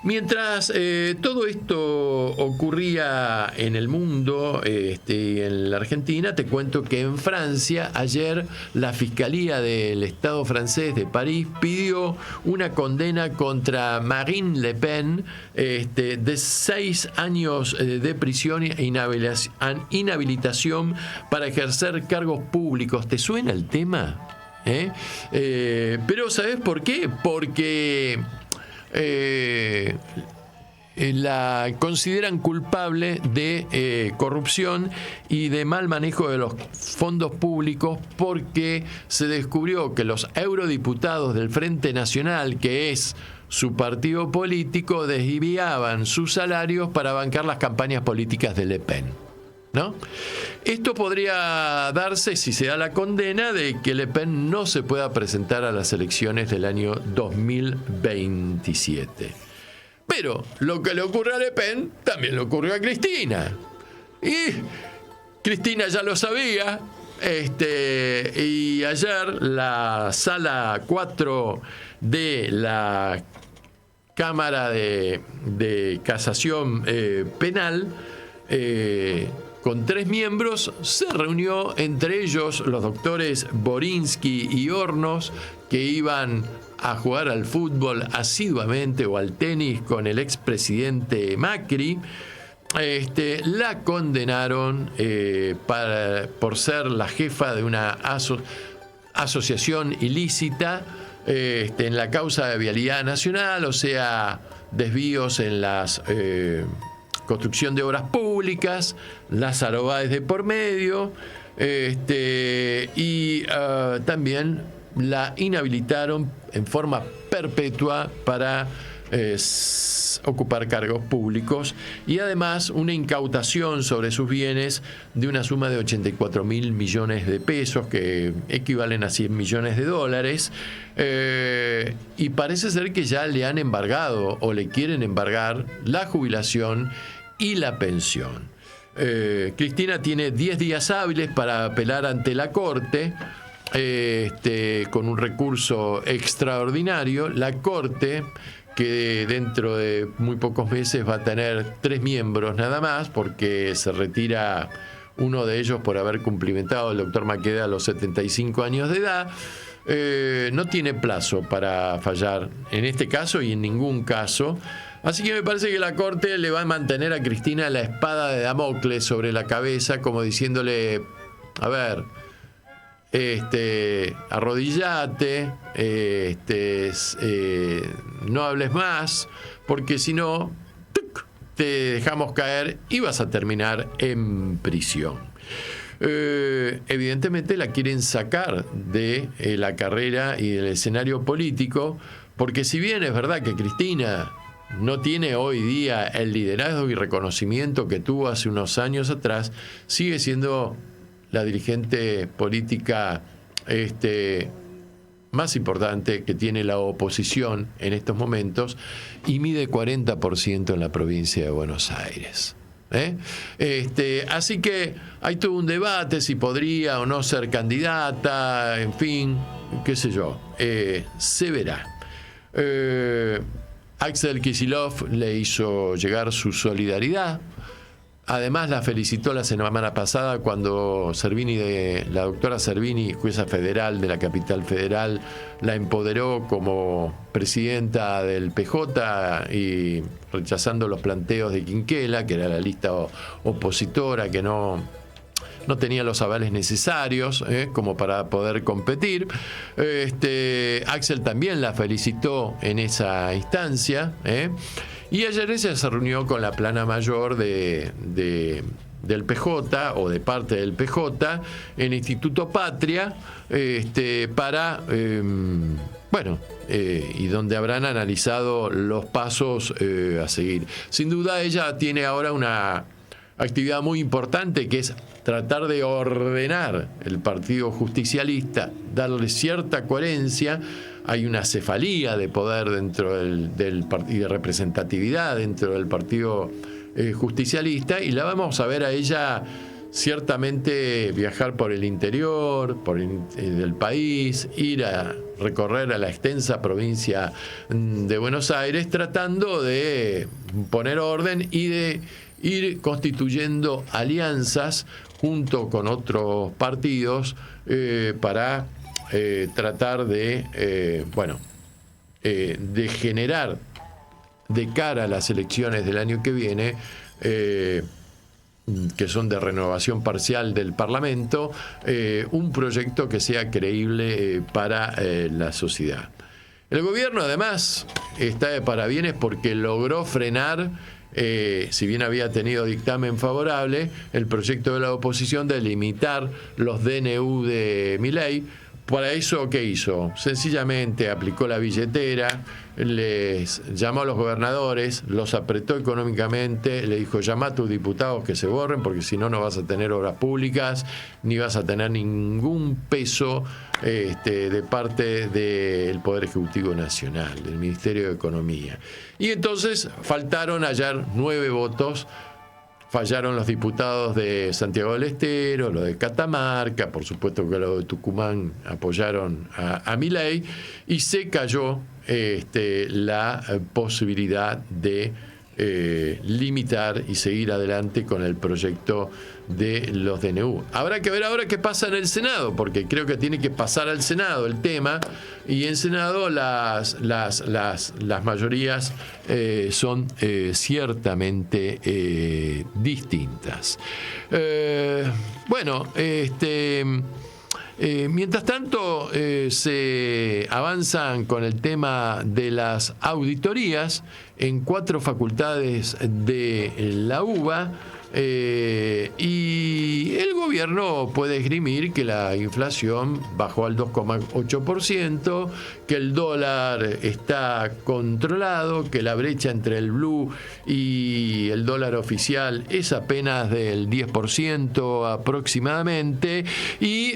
Mientras todo esto ocurría en el mundo y en la Argentina, te cuento que en Francia ayer la Fiscalía del Estado francés de París pidió una condena contra Marine Le Pen de 6 años de prisión e inhabilitación para ejercer cargos públicos. ¿Te suena el tema? Pero ¿sabes por qué? Porque la consideran culpable de corrupción y de mal manejo de los fondos públicos, porque se descubrió que los eurodiputados del Frente Nacional, que es su partido político, desviaban sus salarios para bancar las campañas políticas de Le Pen, ¿no? Esto podría darse si se da la condena de que Le Pen no se pueda presentar a las elecciones del año 2027. Pero lo que le ocurre a Le Pen también le ocurrió a Cristina. Y Cristina ya lo sabía. Y ayer la sala 4 de la Cámara de Casación Penal, con 3 miembros, se reunió, entre ellos los doctores Borinsky y Hornos, que iban a jugar al fútbol asiduamente o al tenis con el expresidente Macri. La condenaron por ser la jefa de una asociación ilícita en la causa de vialidad nacional, o sea, desvíos en las construcción de obras públicas, Lázaro Báez de por medio, y también la inhabilitaron en forma perpetua para ocupar cargos públicos, y además una incautación sobre sus bienes de una suma de 84 mil millones de pesos, que equivalen a 100 millones de dólares, y parece ser que ya le han embargado o le quieren embargar la jubilación y la pensión. Cristina tiene 10 días hábiles para apelar ante la Corte con un recurso extraordinario. La Corte, que dentro de muy pocos meses va a tener 3 miembros nada más, porque se retira uno de ellos por haber cumplimentado, el doctor Maqueda, los 75 años de edad, no tiene plazo para fallar en este caso y en ningún caso. Así que me parece que la Corte le va a mantener a Cristina la espada de Damocles sobre la cabeza, como diciéndole: a ver, arrodillate, no hables más, porque si no, te dejamos caer y vas a terminar en prisión. Evidentemente la quieren sacar de la carrera y del escenario político, porque si bien es verdad que Cristina no tiene hoy día el liderazgo y reconocimiento que tuvo hace unos años atrás, sigue siendo la dirigente política más importante que tiene la oposición en estos momentos, y mide 40% en la provincia de Buenos Aires. Así que hay todo un debate si podría o no ser candidata, en fin, qué sé yo, se verá. Axel Kicillof le hizo llegar su solidaridad además la felicitó la semana pasada cuando la doctora Servini, jueza federal de la capital federal, la empoderó como presidenta del PJ y rechazando los planteos de Quinquela, que era la lista opositora que no tenía los avales necesarios como para poder competir. Axel también la felicitó en esa instancia. Y ayer ella se reunió con la plana mayor del PJ o de parte del PJ en Instituto Patria para, y donde habrán analizado los pasos a seguir. Sin duda ella tiene ahora una actividad muy importante, que es tratar de ordenar el Partido Justicialista, darle cierta coherencia. Hay una cefalía de poder dentro del partido y de representatividad dentro del Partido Justicialista, y la vamos a ver a ella ciertamente viajar por el interior del país, ir a recorrer a la extensa provincia de Buenos Aires, tratando de poner orden y de ir constituyendo alianzas junto con otros partidos para tratar de generar de cara a las elecciones del año que viene, que son de renovación parcial del Parlamento, un proyecto que sea creíble para la sociedad. El gobierno además está de parabienes porque logró frenar, si bien había tenido dictamen favorable, el proyecto de la oposición de limitar los DNU de Milei. Para eso, ¿qué hizo? Sencillamente aplicó la billetera, les llamó a los gobernadores, los apretó económicamente, le dijo: llama a tus diputados que se borren, porque si no, no vas a tener obras públicas, ni vas a tener ningún peso de parte del Poder Ejecutivo Nacional, del Ministerio de Economía. Y entonces faltaron ayer 9 votos. Fallaron los diputados de Santiago del Estero, los de Catamarca, por supuesto que los de Tucumán apoyaron a Milei, y se cayó la posibilidad de limitar y seguir adelante con el proyecto de los DNU. Habrá que ver ahora qué pasa en el Senado, porque creo que tiene que pasar al Senado el tema, y en Senado las mayorías son ciertamente distintas. Mientras tanto, se avanzan con el tema de las auditorías en 4 facultades de la UBA, y el gobierno puede esgrimir que la inflación bajó al 2,8%, que el dólar está controlado, que la brecha entre el blue y el dólar oficial es apenas del 10% aproximadamente, y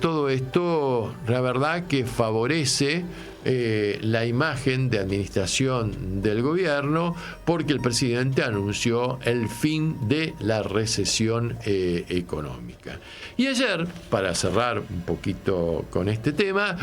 todo esto, la verdad, que favorece la imagen de administración del gobierno, porque el presidente anunció el fin de la recesión económica. Y ayer, para cerrar un poquito con este tema,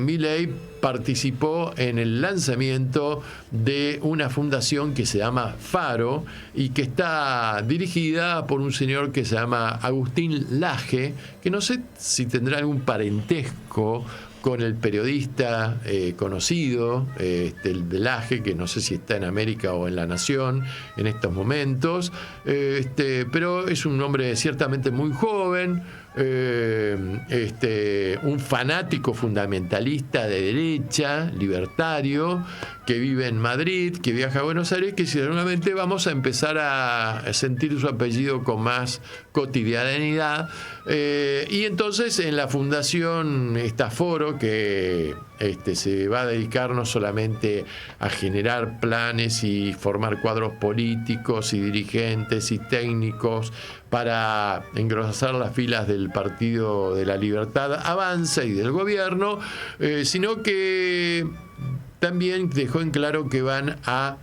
Milei participó en el lanzamiento de una fundación que se llama Faro y que está dirigida por un señor que se llama Agustín Laje, que no sé si tendrá algún parentesco con el periodista conocido, el de Laje, que no sé si está en América o en La Nación en estos momentos, pero es un hombre ciertamente muy joven, un fanático fundamentalista de derecha, libertario, que vive en Madrid, que viaja a Buenos Aires, que seguramente vamos a empezar a sentir su apellido con más cotidianidad. Y entonces en la fundación está Foro, que se va a dedicar no solamente a generar planes y formar cuadros políticos y dirigentes y técnicos para engrosar las filas del Partido de la Libertad Avanza y del gobierno, sino que también dejó en claro que van a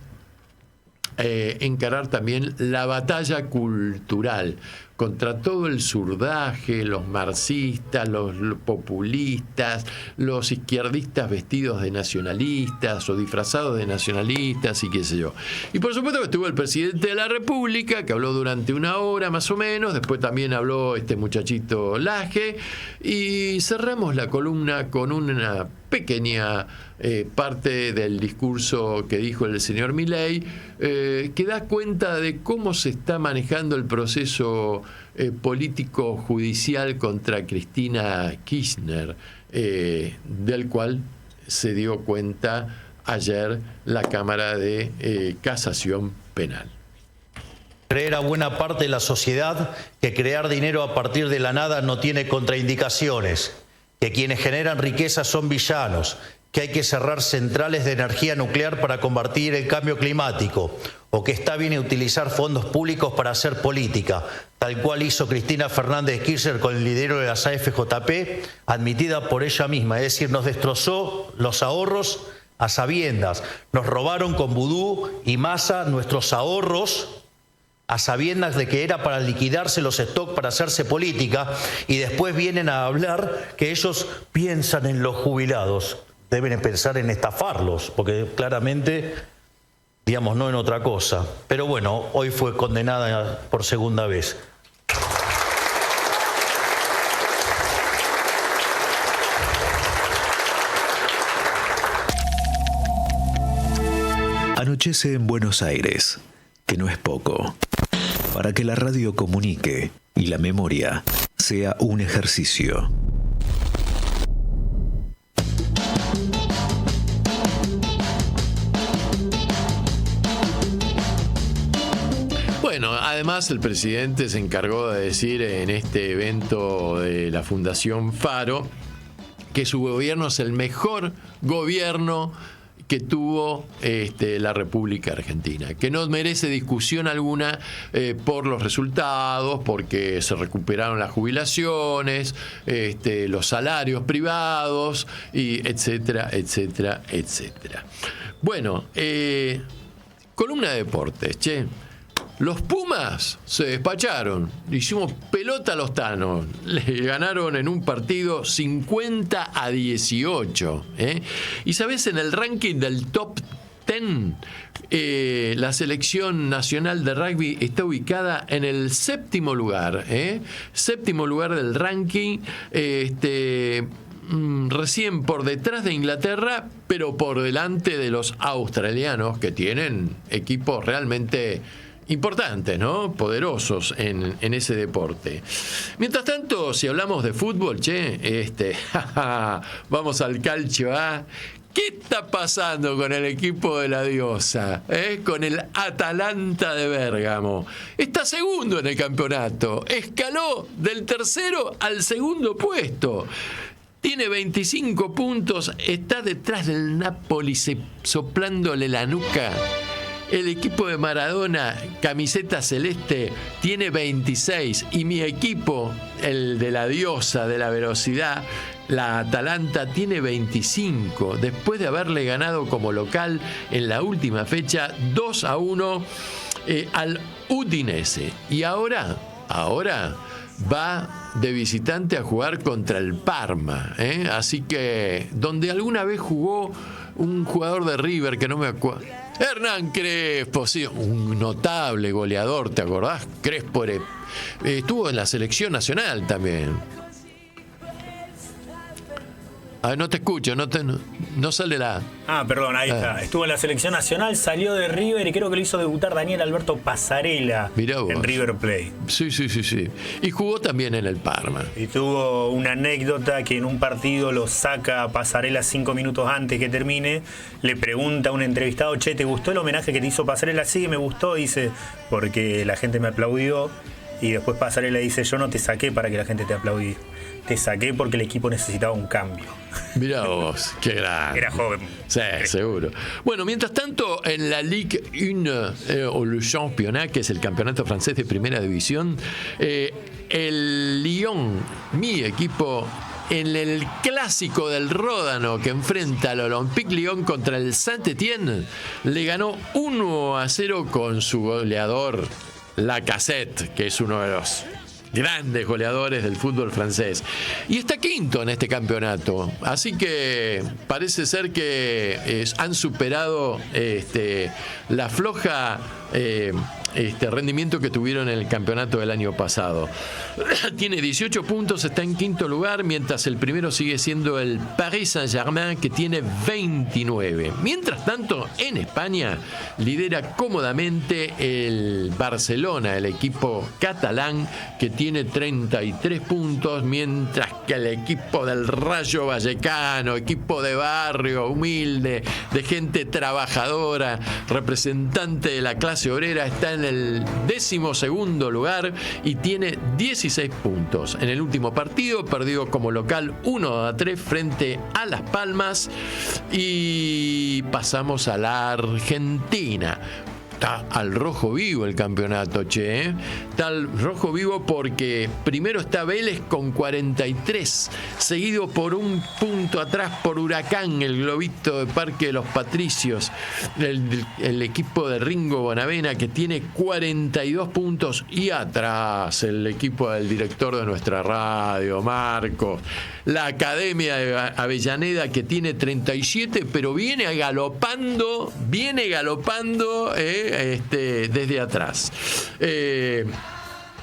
encarar también la batalla cultural contra todo el zurdaje, los marxistas, los populistas, los izquierdistas vestidos de nacionalistas o disfrazados de nacionalistas y qué sé yo. Y por supuesto que estuvo el presidente de la República, que habló durante 1 hora más o menos, después también habló este muchachito Laje, y cerramos la columna con una pequeña parte del discurso que dijo el señor Milei, que da cuenta de cómo se está manejando el proceso político judicial contra Cristina Kirchner, del cual se dio cuenta ayer la Cámara de Casación Penal. Creer a buena parte de la sociedad que crear dinero a partir de la nada no tiene contraindicaciones, que quienes generan riqueza son villanos, que hay que cerrar centrales de energía nuclear para combatir el cambio climático, o que está bien utilizar fondos públicos para hacer política, tal cual hizo Cristina Fernández de Kirchner con el dinero de las AFJP, admitida por ella misma, es decir, nos destrozó los ahorros a sabiendas, nos robaron con Vudú y Massa nuestros ahorros, a sabiendas de que era para liquidarse los stocks para hacerse política, y después vienen a hablar que ellos piensan en los jubilados. Deben pensar en estafarlos, porque claramente, digamos, no en otra cosa. Pero bueno, hoy fue condenada por segunda vez. Anochece en Buenos Aires, que no es poco, para que la radio comunique y la memoria sea un ejercicio. Bueno, además el presidente se encargó de decir en este evento de la Fundación Faro que su gobierno es el mejor gobierno que tuvo la República Argentina, que no merece discusión alguna por los resultados, porque se recuperaron las jubilaciones, los salarios privados, y etcétera, etcétera, etcétera. Bueno, columna de deportes, che. Los Pumas se despacharon, hicimos pelota a los Tanos, le ganaron en un partido 50-18. Y sabes, en el ranking del top 10, la selección nacional de rugby está ubicada en el 7º lugar, séptimo lugar del ranking, recién por detrás de Inglaterra, pero por delante de los australianos, que tienen equipos realmente importantes, ¿no? Poderosos en ese deporte. Mientras tanto, si hablamos de fútbol, vamos al calcio, ¿ah? ¿Qué está pasando con el equipo de la diosa? Con el Atalanta de Bérgamo. Está segundo en el campeonato. Escaló del 3º al 2º puesto. Tiene 25 puntos. Está detrás del Napoli soplándole la nuca. El equipo de Maradona, camiseta celeste, tiene 26. Y mi equipo, el de la diosa de la velocidad, la Atalanta, tiene 25. Después de haberle ganado como local en la última fecha 2-1 al Udinese. Y ahora va de visitante a jugar contra el Parma. Así que, donde alguna vez jugó un jugador de River, que no me acuerdo, Hernán Crespo, sí, un notable goleador, ¿te acordás? Crespo estuvo en la selección nacional también. No te escucho, no sale la... Perdón, ahí está. Estuvo en la selección nacional, salió de River y creo que lo hizo debutar Daniel Alberto Pasarela en River Plate. Sí. Y jugó también en el Parma. Y tuvo una anécdota que en un partido lo saca Pasarela 5 minutos antes que termine. Le pregunta a un entrevistado, che, ¿te gustó el homenaje que te hizo Pasarela? Sí, me gustó, dice, porque la gente me aplaudió. Y después Pasarela dice, yo no te saqué para que la gente te aplaudiera. Te saqué porque el equipo necesitaba un cambio. Mirá vos, qué grande. Era joven. Sí, seguro. Bueno, mientras tanto, en la Ligue 1 o le Championnat, que es el campeonato francés de primera división, el Lyon, mi equipo, en el clásico del Ródano que enfrenta al Olympique Lyon contra el Saint-Étienne, le ganó 1-0 con su goleador Lacazette, que es uno de los grandes goleadores del fútbol francés. Y está quinto en este campeonato. Así que parece ser que han superado la floja rendimiento que tuvieron en el campeonato del año pasado. Tiene 18 puntos, está en quinto lugar, mientras el primero sigue siendo el Paris Saint-Germain, que tiene 29. Mientras tanto, en España lidera cómodamente el Barcelona, el equipo catalán, que tiene 33 puntos, mientras que el equipo del Rayo Vallecano, equipo de barrio, humilde, de gente trabajadora, representante de la clase obrera, está en el 12º lugar y tiene 16 puntos. En el último partido perdió como local 1-3 frente a Las Palmas. Y pasamos a la Argentina. Está al rojo vivo el campeonato, che. Está al rojo vivo porque primero está Vélez con 43, seguido por un punto atrás por Huracán, el globito de Parque de los Patricios, el equipo de Ringo Bonavena, que tiene 42 puntos, y atrás el equipo del director de nuestra radio, Marcos, la Academia de Avellaneda, que tiene 37, pero viene galopando desde atrás.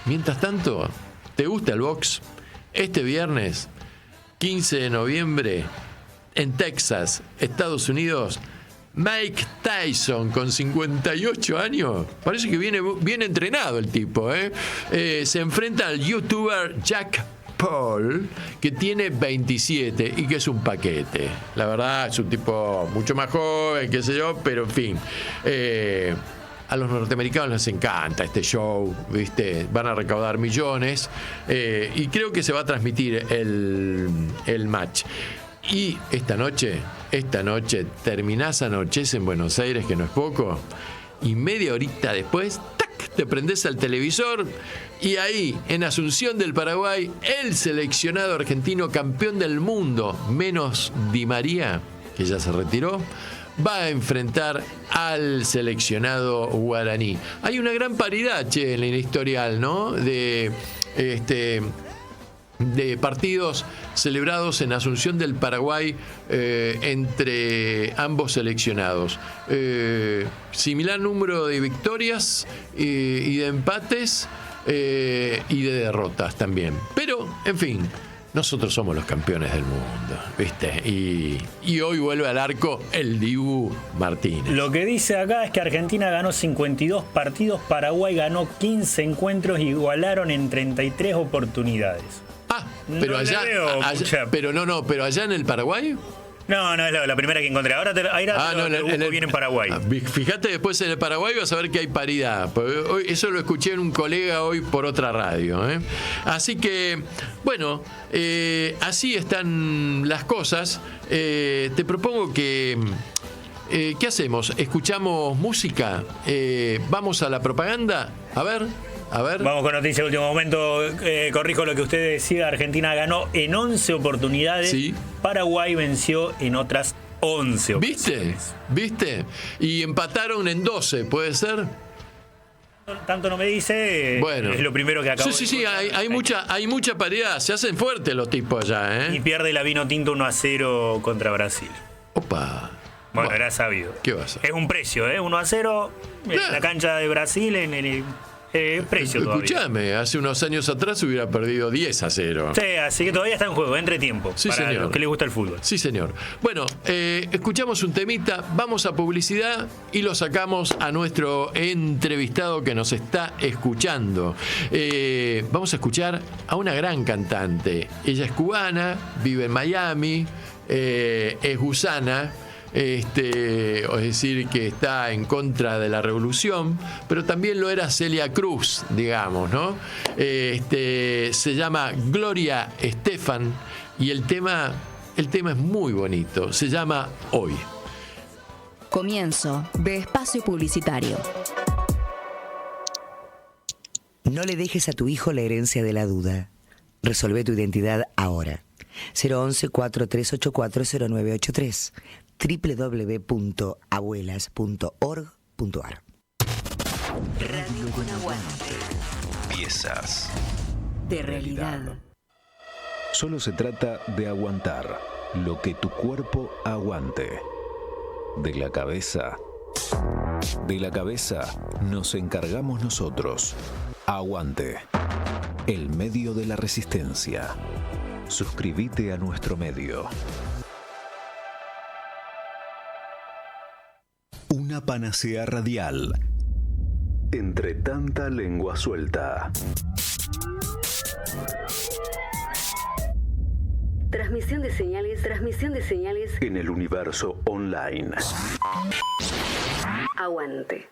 Mientras tanto, ¿te gusta el box? Este viernes 15 de noviembre en Texas, Estados Unidos, Mike Tyson, con 58 años, parece que viene bien entrenado el tipo, se enfrenta al youtuber Jack Paul, que tiene 27 y que es un paquete. La verdad, es un tipo mucho más joven, qué sé yo, pero en fin. A los norteamericanos les encanta este show, ¿viste? Van a recaudar millones, y creo que se va a transmitir el match. Y esta noche terminás Anochece en Buenos Aires, que no es poco, y media horita después, ¡tac!, te prendés al televisor, y ahí, en Asunción del Paraguay, el seleccionado argentino campeón del mundo, menos Di María, que ya se retiró, va a enfrentar al seleccionado guaraní. Hay una gran paridad, che, en el historial, ¿no? De partidos celebrados en Asunción del Paraguay entre ambos seleccionados. Similar número de victorias y de empates y de derrotas también. Pero, en fin, nosotros somos los campeones del mundo, ¿viste? Y hoy vuelve al arco el Dibu Martínez. Lo que dice acá es que Argentina ganó 52 partidos, Paraguay ganó 15 encuentros, igualaron en 33 oportunidades. Pero no allá, pero allá en el Paraguay. No, es la primera que encontré. Ahora viene en Paraguay. Fíjate después en el Paraguay, vas a ver que hay paridad. Eso lo escuché en un colega hoy por otra radio. Así que, bueno, así están las cosas. Te propongo que... ¿qué hacemos? ¿Escuchamos música? ¿Vamos a la propaganda? A ver. Vamos con noticias de último momento. Corrijo lo que usted decía. Argentina ganó en 11 oportunidades. Sí. Paraguay venció en otras 11 oportunidades. ¿Viste? Y empataron en 12, ¿puede ser? Tanto no me dice. Bueno. Es lo primero que acabo de Sí, hay mucha paridad. Se hacen fuertes los tipos allá, Y pierde la Vinotinto 1-0 contra Brasil. Opa. Bueno, era sabido. ¿Qué va a ser? Es un precio, 1-0 en la cancha de Brasil, en el precio todavía. Escuchame, hace unos años atrás hubiera perdido 10-0. Sí, así que todavía está en juego, entretiempo. Sí, para señor. los que les gusta el fútbol. Sí, señor. Bueno, escuchamos un temita, vamos a publicidad y lo sacamos a nuestro entrevistado que nos está escuchando. Vamos a escuchar a una gran cantante. Ella es cubana, vive en Miami, es gusana. Es decir, que está en contra de la revolución, pero también lo era Celia Cruz, digamos, ¿no? Se llama Gloria Estefan y el tema es muy bonito, se llama Hoy. Comienzo de espacio publicitario. No le dejes a tu hijo la herencia de la duda. Resolvé tu identidad ahora. 011-4384-0983 www.abuelas.org.ar. Radio con Aguante. Piezas de realidad. Solo se trata de aguantar lo que tu cuerpo aguante. De la cabeza nos encargamos nosotros. Aguante. El medio de la resistencia. Suscríbete a nuestro medio. Una panacea radial. Entre tanta lengua suelta. Transmisión de señales En el universo online. Aguante.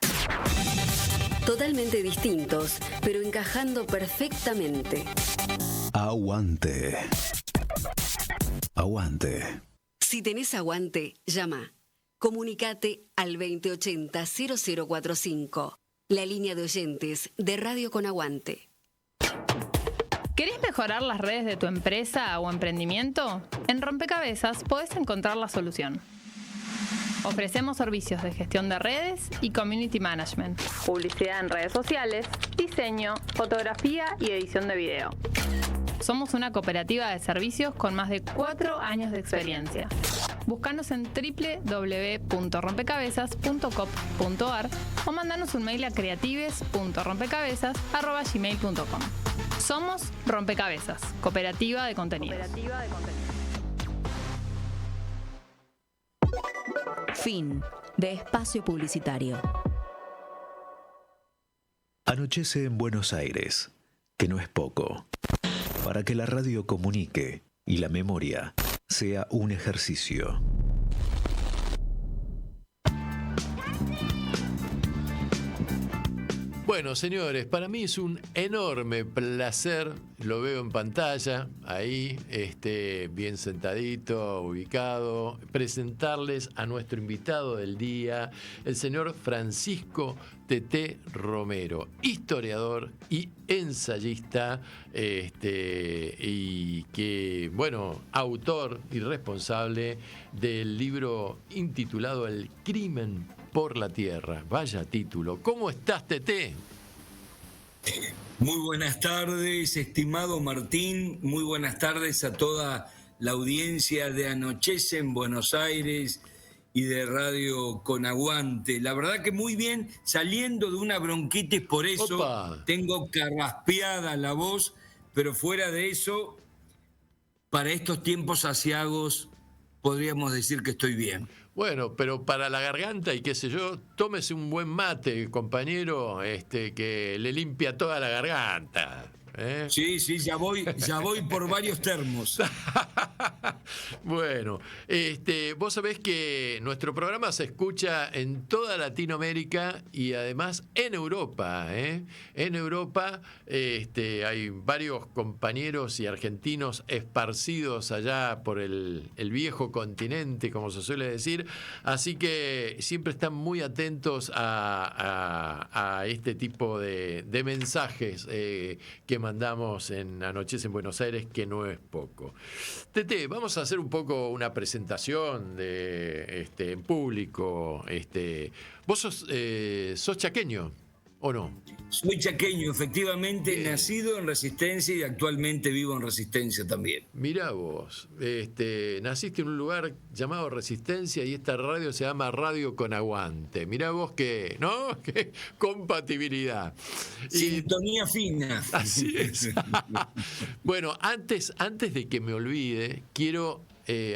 Totalmente distintos, pero encajando perfectamente. Aguante. Aguante. Si tenés aguante, llama. Comunicate al 2080-0045, la línea de oyentes de Radio con Aguante. ¿Querés mejorar las redes de tu empresa o emprendimiento? En Rompecabezas podés encontrar la solución. Ofrecemos servicios de gestión de redes y community management, publicidad en redes sociales, diseño, fotografía y edición de video. Somos una cooperativa de servicios con más de 4 años de experiencia. Búscanos en www.rompecabezas.coop.ar o mandanos un mail a creatives.rompecabezas@gmail.com. Somos Rompecabezas, cooperativa de contenidos. Fin de espacio publicitario. Anochece en Buenos Aires, que no es poco. Para que la radio comunique y la memoria sea un ejercicio. Bueno, señores, para mí es un enorme placer, lo veo en pantalla, ahí, bien sentadito, ubicado, presentarles a nuestro invitado del día, el señor Francisco Teté Romero, historiador y ensayista, y que, bueno, autor y responsable del libro intitulado El crimen por la tierra. Vaya título. ¿Cómo estás, Teté? Muy buenas tardes, estimado Martín. Muy buenas tardes a toda la audiencia de Anochece en Buenos Aires y de Radio con Aguante. La verdad que muy bien, saliendo de una bronquitis, por eso tengo carraspeada la voz, pero fuera de eso, para estos tiempos aciagos, podríamos decir que estoy bien. Bueno, pero para la garganta y qué sé yo, tómese un buen mate, compañero, que le limpia toda la garganta. Sí, ya voy por varios termos. Bueno, vos sabés que nuestro programa se escucha en toda Latinoamérica y además en Europa. En Europa hay varios compañeros y argentinos esparcidos allá por el viejo continente, como se suele decir. Así que siempre están muy atentos a este tipo de mensajes que mandamos en Anochece en Buenos Aires, que no es poco. Tete, vamos a hacer un poco una presentación en público. ¿Vos sos chaqueño o no? Soy chaqueño, efectivamente, nacido en Resistencia y actualmente vivo en Resistencia también. Mirá vos, naciste en un lugar llamado Resistencia y esta radio se llama Radio con Aguante. Mirá vos qué compatibilidad. Sintonía fina. Así es. Bueno, antes de que me olvide, quiero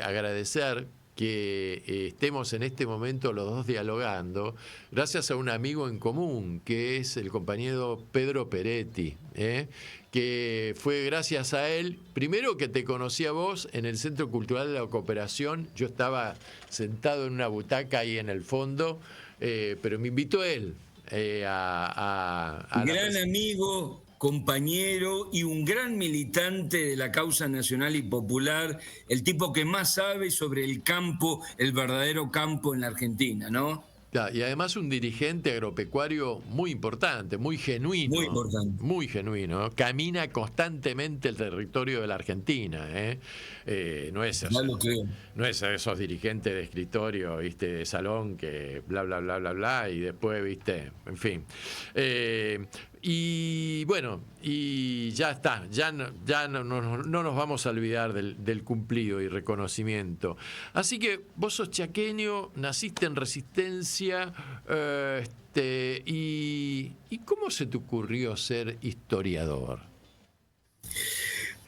agradecer que estemos en este momento los dos dialogando, gracias a un amigo en común, que es el compañero Pedro Peretti, que fue gracias a él, primero que te conocí a vos en el Centro Cultural de la Cooperación. Yo estaba sentado en una butaca ahí en el fondo, pero me invitó él a gran amigo, compañero y un gran militante de la causa nacional y popular, el tipo que más sabe sobre el campo, el verdadero campo en la Argentina, ¿no? Y además un dirigente agropecuario muy importante, muy genuino. Muy importante. Muy genuino. Camina constantemente el territorio de la Argentina. No es esos dirigentes de escritorio, de salón, que bla, bla, bla, bla, bla, y después, en fin. Y bueno, y ya está, ya no nos vamos a olvidar del cumplido y reconocimiento. Así que vos sos chaqueño, naciste en Resistencia, ¿y cómo se te ocurrió ser historiador?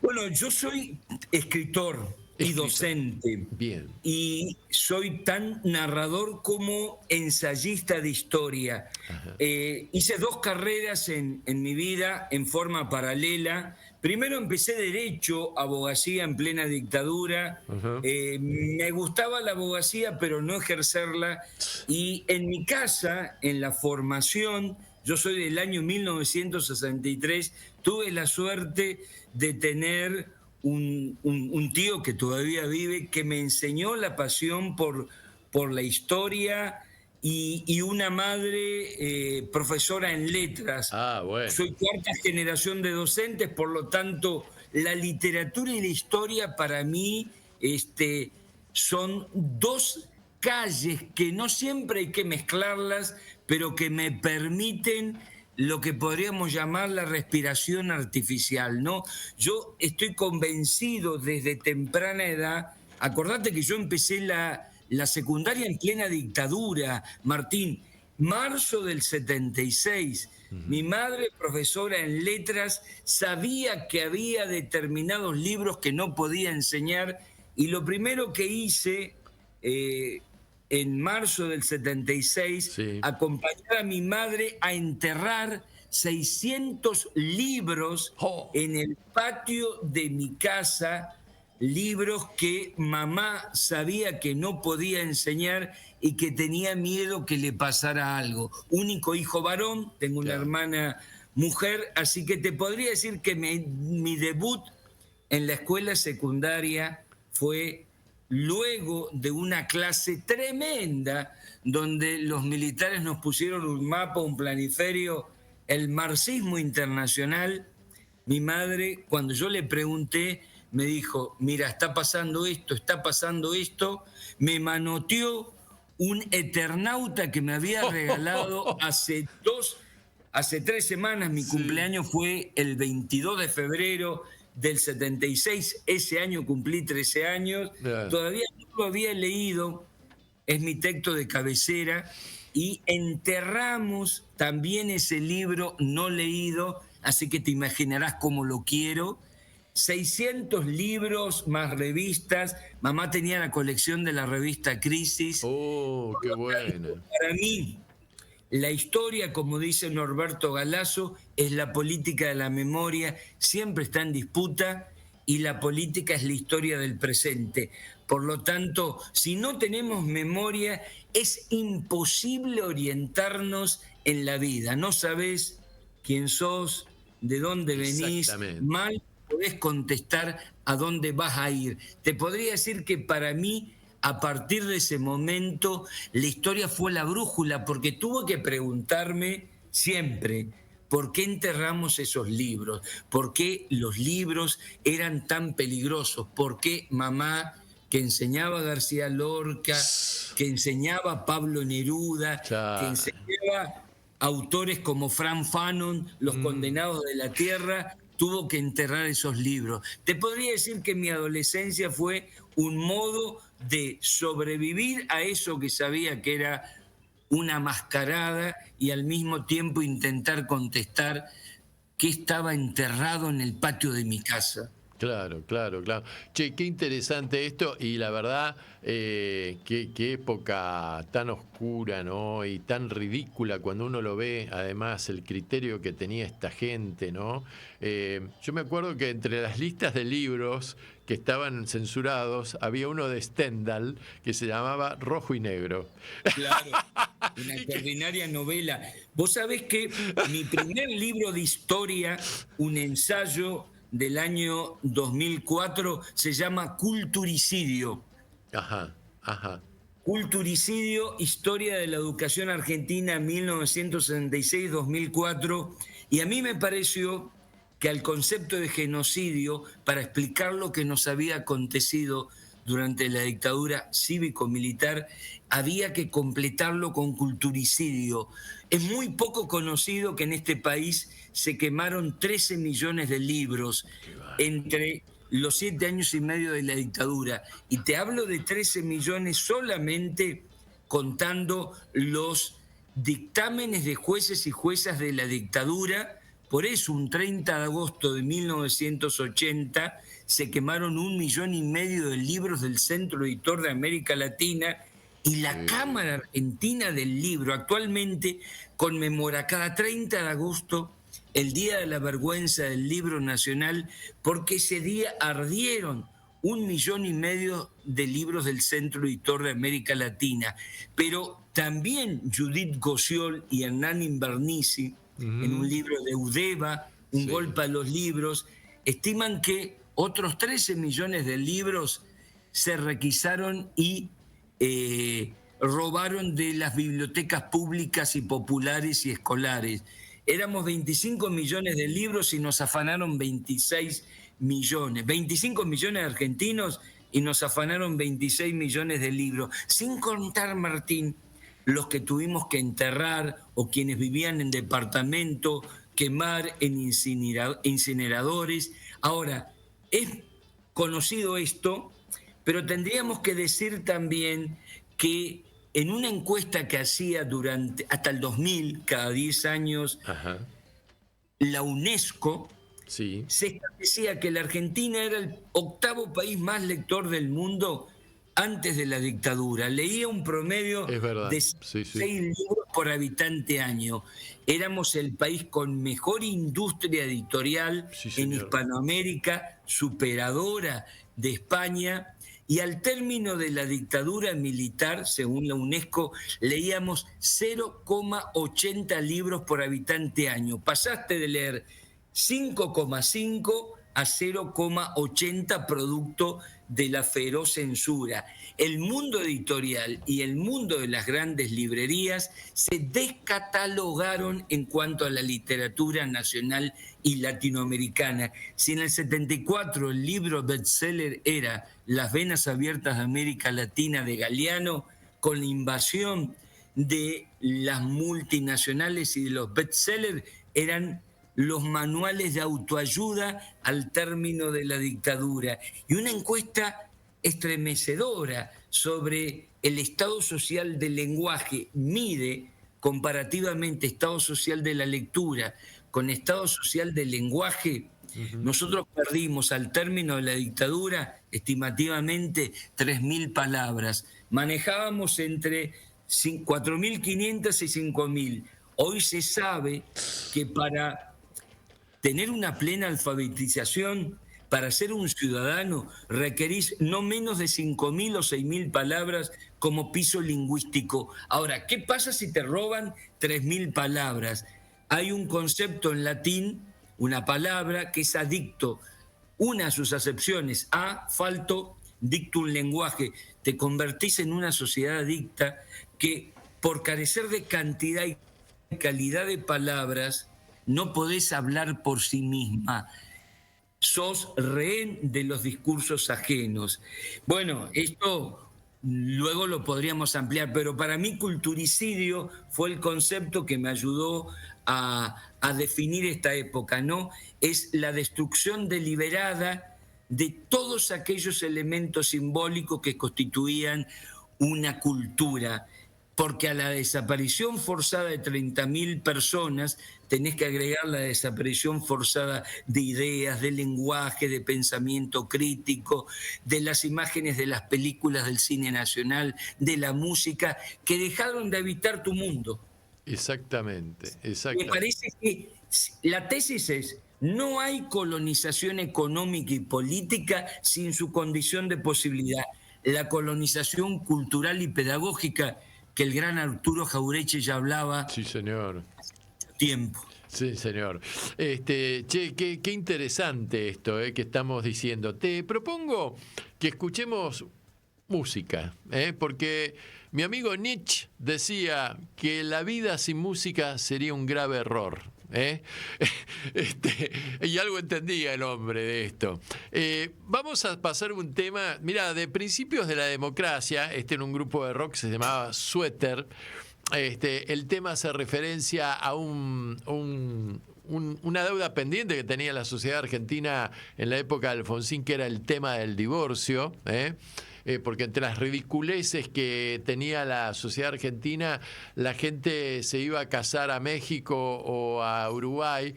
Bueno, yo soy escritor y docente. Bien. Y soy tan narrador como ensayista de historia. Hice 2 carreras en mi vida en forma paralela. Primero empecé Derecho, abogacía en plena dictadura. Me gustaba la abogacía, pero no ejercerla. Y en mi casa, en la formación, yo soy del año 1963, tuve la suerte de tener un tío que todavía vive, que me enseñó la pasión por la historia, y una madre profesora en letras. Bueno. Soy 4ª generación de docentes, por lo tanto, la literatura y la historia para mí son 2 calles que no siempre hay que mezclarlas, pero que me permiten lo que podríamos llamar la respiración artificial, ¿no? Yo estoy convencido desde temprana edad. Acordate que yo empecé la secundaria en plena dictadura, Martín, marzo del 76. Mi madre, profesora en letras, sabía que había determinados libros que no podía enseñar, y lo primero que hice en marzo del 76, acompañar a mi madre a enterrar 600 libros en el patio de mi casa, libros que mamá sabía que no podía enseñar y que tenía miedo que le pasara algo. Único hijo varón, tengo una hermana mujer, así que te podría decir que mi debut en la escuela secundaria fue luego de una clase tremenda donde los militares nos pusieron un mapa, un planiferio, el marxismo internacional. Mi madre, cuando yo le pregunté, me dijo: mira, está pasando esto, me manoteó un Eternauta que me había regalado hace 3 semanas, mi cumpleaños fue el 22 de febrero del 76, ese año cumplí 13 años, todavía no lo había leído, es mi texto de cabecera, y enterramos también ese libro no leído, así que te imaginarás cómo lo quiero. 600 libros más revistas, mamá tenía la colección de la revista Crisis. ¡Oh, qué bueno! Para mí, la historia, como dice Norberto Galazo, es la política de la memoria, siempre está en disputa, y la política es la historia del presente. Por lo tanto, si no tenemos memoria, es imposible orientarnos en la vida. No sabés quién sos, de dónde venís, mal podés contestar a dónde vas a ir. Te podría decir que para mí, a partir de ese momento, la historia fue la brújula, porque tuve que preguntarme siempre: ¿por qué enterramos esos libros? ¿Por qué los libros eran tan peligrosos? ¿Por qué mamá, que enseñaba a García Lorca, que enseñaba a Pablo Neruda, que enseñaba a autores como Frank Fanon, Los Condenados de la Tierra, tuvo que enterrar esos libros? Te podría decir que mi adolescencia fue un modo de sobrevivir a eso que sabía que era una mascarada, y al mismo tiempo intentar contestar qué estaba enterrado en el patio de mi casa. Claro. Che, qué interesante esto, y la verdad, qué época tan oscura, ¿no? Y tan ridícula cuando uno lo ve, además, el criterio que tenía esta gente, ¿no? Yo me acuerdo que entre las listas de libros que estaban censurados, había uno de Stendhal que se llamaba Rojo y Negro. Claro, una extraordinaria novela. Vos sabés que mi primer libro de historia, un ensayo del año 2004, se llama Culturicidio. Ajá. Culturicidio, historia de la educación argentina 1966-2004, y a mí me pareció que al concepto de genocidio, para explicar lo que nos había acontecido durante la dictadura cívico-militar, había que completarlo con culturicidio. Es muy poco conocido que en este país se quemaron 13 millones de libros entre los 7 años y medio de la dictadura. Y te hablo de 13 millones solamente contando los dictámenes de jueces y juezas de la dictadura. Por eso, un 30 de agosto de 1980 se quemaron 1,5 millones de libros del Centro Editor de América Latina, y la Cámara Argentina del Libro actualmente conmemora cada 30 de agosto el Día de la Vergüenza del Libro Nacional, porque ese día ardieron 1,5 millones de libros del Centro Editor de América Latina. Pero también Judith Gociol y Hernán Invernizzi, en un libro de Udeva, Un golpe a los libros, estiman que otros 13 millones de libros se requisaron y robaron de las bibliotecas públicas y populares y escolares. Éramos 25 millones de libros y nos afanaron 26 millones. 25 millones de argentinos y nos afanaron 26 millones de libros. Sin contar, Martín, los que tuvimos que enterrar o quienes vivían en departamento, quemar en incineradores. Ahora, es conocido esto, pero tendríamos que decir también que en una encuesta que hacía hasta el 2000, cada 10 años, la UNESCO, se establecía que la Argentina era el 8º país más lector del mundo antes de la dictadura. Leía un promedio de 6 libros por habitante año. Éramos el país con mejor industria editorial en Hispanoamérica, superadora de España, y al término de la dictadura militar, según la UNESCO, leíamos 0,80 libros por habitante año. Pasaste de leer 5,5 a 0,80 producto de la feroz censura. El mundo editorial y el mundo de las grandes librerías se descatalogaron en cuanto a la literatura nacional y latinoamericana. Si en el 74 el libro bestseller era Las venas abiertas de América Latina de Galeano, con la invasión de las multinacionales y de los bestsellers eran los manuales de autoayuda al término de la dictadura. Y una encuesta estremecedora sobre el estado social del lenguaje mide comparativamente estado social de la lectura con estado social del lenguaje. Nosotros perdimos al término de la dictadura estimativamente 3.000 palabras. Manejábamos entre 4.500 y 5.000. Hoy se sabe que para tener una plena alfabetización, para ser un ciudadano, requerís no menos de 5.000 o 6.000 palabras como piso lingüístico. Ahora, ¿qué pasa si te roban 3.000 palabras? Hay un concepto en latín, una palabra que es adicto. Una de sus acepciones, falto, dictum lenguaje. Te convertís en una sociedad adicta que, por carecer de cantidad y calidad de palabras, no podés hablar por sí misma. Sos rehén de los discursos ajenos. Bueno, esto luego lo podríamos ampliar, pero para mí culturicidio fue el concepto que me ayudó a definir esta época, ¿no? Es la destrucción deliberada de todos aquellos elementos simbólicos que constituían una cultura. Porque a la desaparición forzada de 30.000 personas tenés que agregar la desaparición forzada de ideas, de lenguaje, de pensamiento crítico, de las imágenes de las películas del cine nacional, de la música, que dejaron de habitar tu mundo. Exactamente. Me parece que la tesis es: no hay colonización económica y política sin su condición de posibilidad. La colonización cultural y pedagógica, que el gran Arturo Jauretche ya hablaba. Sí, señor. Hace mucho tiempo. Sí, señor. Qué interesante esto que estamos diciendo. Te propongo que escuchemos música, porque mi amigo Nietzsche decía que la vida sin música sería un grave error. Y algo entendía el hombre de esto. Vamos a pasar un tema, mira, de principios de la democracia, en un grupo de rock se llamaba Suéter. El tema hace referencia a una deuda pendiente que tenía la sociedad argentina en la época de Alfonsín, que era el tema del divorcio, porque entre las ridiculeces que tenía la sociedad argentina, la gente se iba a casar a México o a Uruguay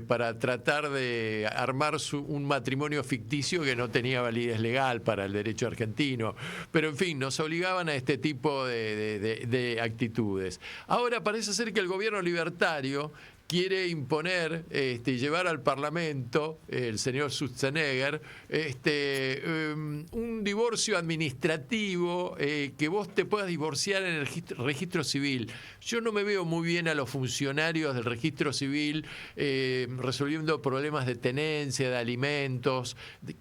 para tratar de armar un matrimonio ficticio que no tenía validez legal para el derecho argentino. Pero en fin, nos obligaban a este tipo de actitudes. Ahora parece ser que el gobierno libertario quiere imponer, llevar al Parlamento, el señor Schwarzenegger, un divorcio administrativo, que vos te puedas divorciar en el registro civil. Yo no me veo muy bien a los funcionarios del registro civil resolviendo problemas de tenencia, de alimentos,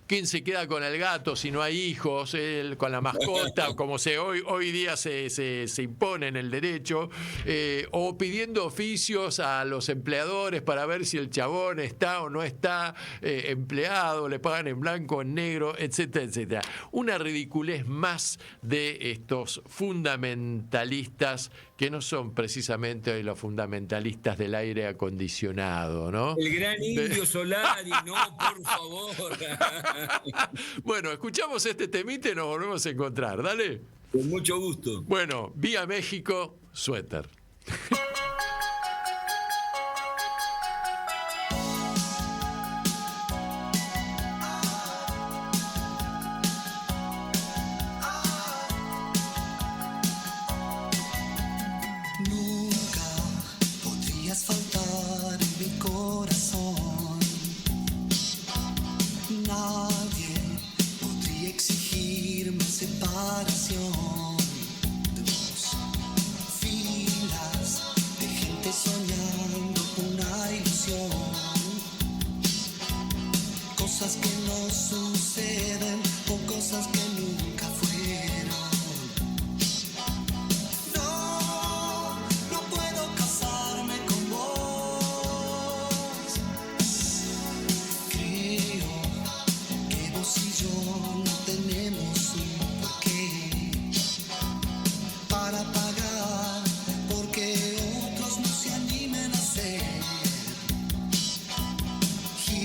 quién se queda con el gato si no hay hijos, con la mascota, como hoy día se impone en el derecho, o pidiendo oficios a los empleadores para ver si el chabón está o no está empleado, le pagan en blanco, en negro, etcétera, etcétera. Una ridiculez más de estos fundamentalistas que no son precisamente los fundamentalistas del aire acondicionado, ¿no? El gran Indio Solari, no, por favor. Bueno, escuchamos este temite y nos volvemos a encontrar, dale. Con mucho gusto. Bueno, Vía México, Suéter. Faltar en mi corazón. Nadie podría exigirme separación. Dos filas de gente soñando una ilusión. Cosas que no suceden o cosas que nunca fueron.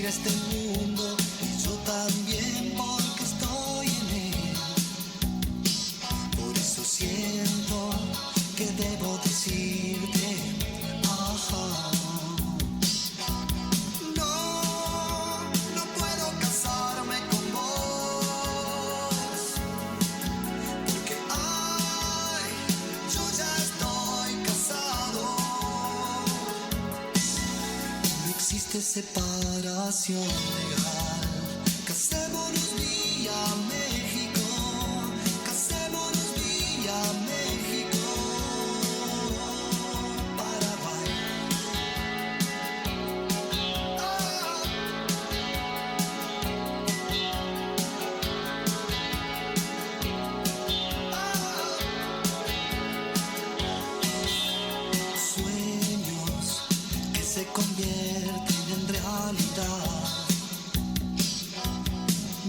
Este mundo y yo también, porque estoy en él. Por eso siento que debo decirte, ajá. No puedo casarme con vos, porque yo ya estoy casado. No existe separación legal. Casémonos vía México, casémonos vía México, Paraguay. Sueños que se convierten en realidad.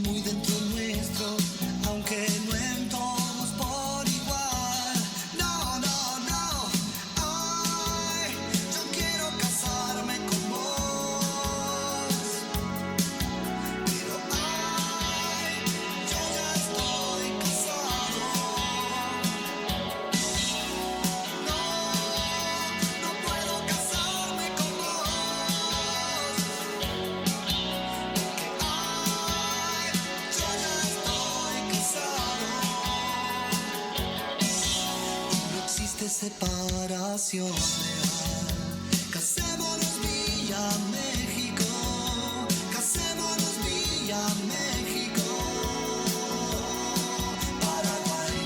Muy dentro nuestro, aunque no en todos por igual. No. Ay, yo quiero casarme con vos. Pero ay, yo ya estoy casado. No puedo casarme con vos. Porque yo ya estoy casado y no existe separación legal. Casémonos vía México, casémonos vía México, Paraguay.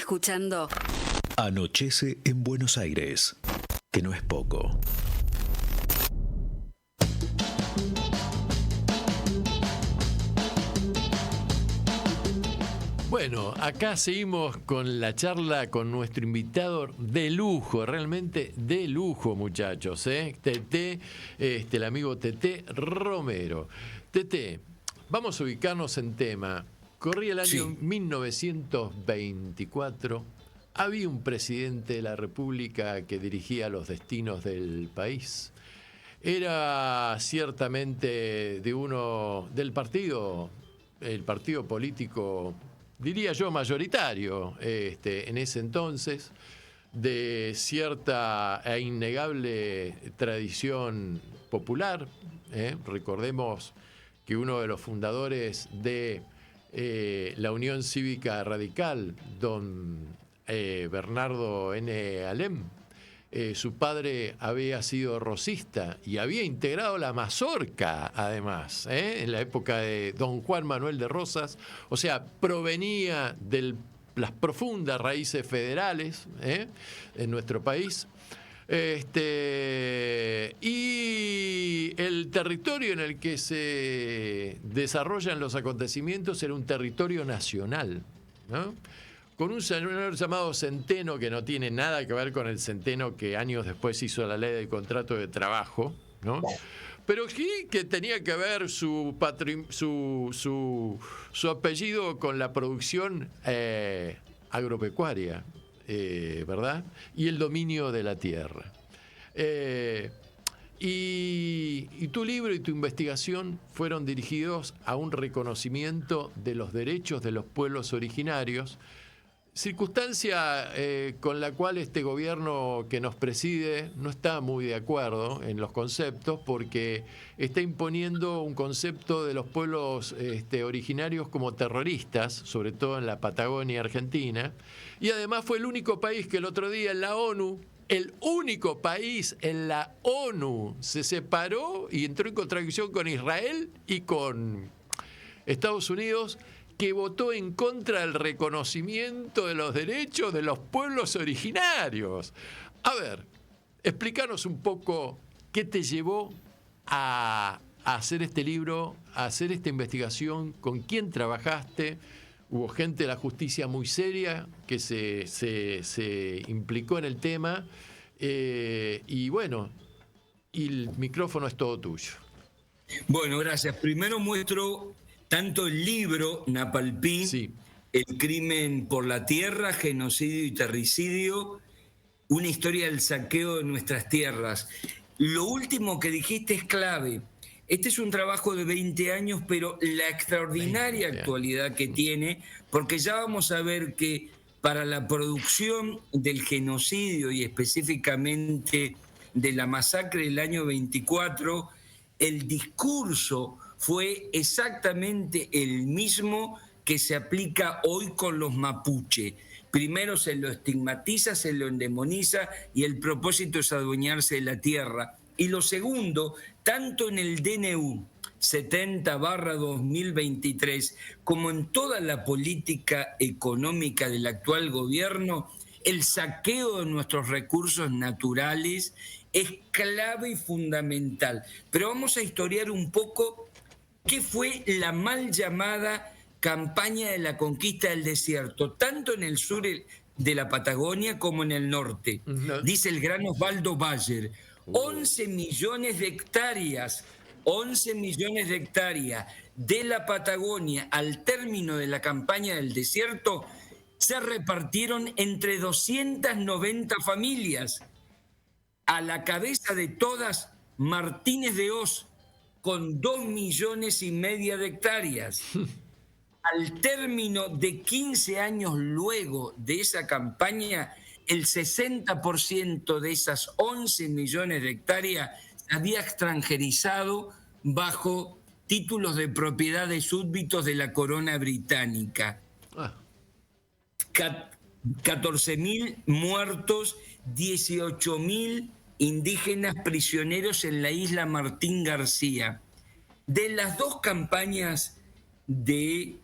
escuchando Anochece en Buenos Aires, que no es poco. Bueno, acá seguimos con la charla con nuestro invitado de lujo, realmente de lujo, muchachos, Tete, el amigo Tete Romero. Tete, vamos a ubicarnos en tema. Corría el año 1924, había un presidente de la República que dirigía los destinos del país. Era ciertamente del partido, el partido político, diría yo, mayoritario en ese entonces, de cierta e innegable tradición popular. Recordemos que uno de los fundadores de la Unión Cívica Radical, don Bernardo N. Alem, su padre había sido rosista y había integrado la mazorca, además, en la época de don Juan Manuel de Rosas. O sea, provenía de las profundas raíces federales en nuestro país. Y el territorio en el que se desarrollan los acontecimientos era un territorio nacional, ¿no? Con un señor llamado Centeno, que no tiene nada que ver con el Centeno que años después hizo la ley del contrato de trabajo, ¿no? Pero sí que tenía que ver su apellido con la producción agropecuaria, ¿verdad? Y el dominio de la tierra. Y tu libro y tu investigación fueron dirigidos a un reconocimiento de los derechos de los pueblos originarios, circunstancia con la cual este gobierno que nos preside no está muy de acuerdo en los conceptos, porque está imponiendo un concepto de los pueblos originarios como terroristas, sobre todo en la Patagonia Argentina, y además fue el único país que el otro día en la ONU, el único país en la ONU, se separó y entró en contradicción con Israel y con Estados Unidos, que votó en contra del reconocimiento de los derechos de los pueblos originarios. A ver, explícanos un poco qué te llevó a hacer este libro, a hacer esta investigación, con quién trabajaste. Hubo gente de la justicia muy seria que se implicó en el tema. Y bueno, y el micrófono es todo tuyo. Bueno, gracias. Primero muestro tanto el libro Napalpí, El crimen por la tierra, genocidio y terricidio, una historia del saqueo de nuestras tierras. Lo último que dijiste es clave. Este es un trabajo de 20 años, pero la extraordinaria actualidad que tiene, porque ya vamos a ver que para la producción del genocidio y específicamente de la masacre del año 24, el discurso fue exactamente el mismo que se aplica hoy con los mapuche. Primero se lo estigmatiza, se lo endemoniza y el propósito es adueñarse de la tierra. Y lo segundo, tanto en el DNU 70/2023 como en toda la política económica del actual gobierno, el saqueo de nuestros recursos naturales es clave y fundamental. Pero vamos a historiar un poco qué fue la mal llamada campaña de la conquista del desierto, tanto en el sur de la Patagonia como en el norte. Dice el gran Osvaldo Bayer, 11 millones de hectáreas, 11 millones de hectáreas de la Patagonia al término de la campaña del desierto se repartieron entre 290 familias. A la cabeza de todas, Martínez de Hoz, con 2,5 millones de hectáreas. Al término de 15 años luego de esa campaña, el 60% de esas 11 millones de hectáreas se había extranjerizado bajo títulos de propiedad de súbditos de la corona británica. 14.000 muertos, 18.000 indígenas prisioneros en la isla Martín García. De las dos campañas de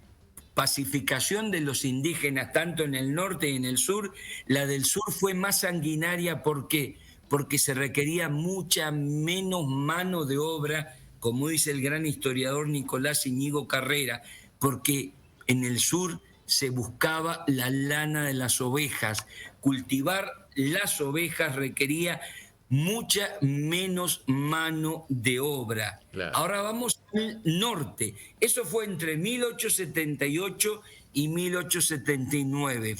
pacificación de los indígenas, tanto en el norte y en el sur, la del sur fue más sanguinaria. ¿Por qué? Porque se requería mucha menos mano de obra, como dice el gran historiador Nicolás Íñigo Carrera, porque en el sur se buscaba la lana de las ovejas. Cultivar las ovejas requería mucha menos mano de obra. Claro. Ahora vamos al norte. Eso fue entre 1878 y 1879.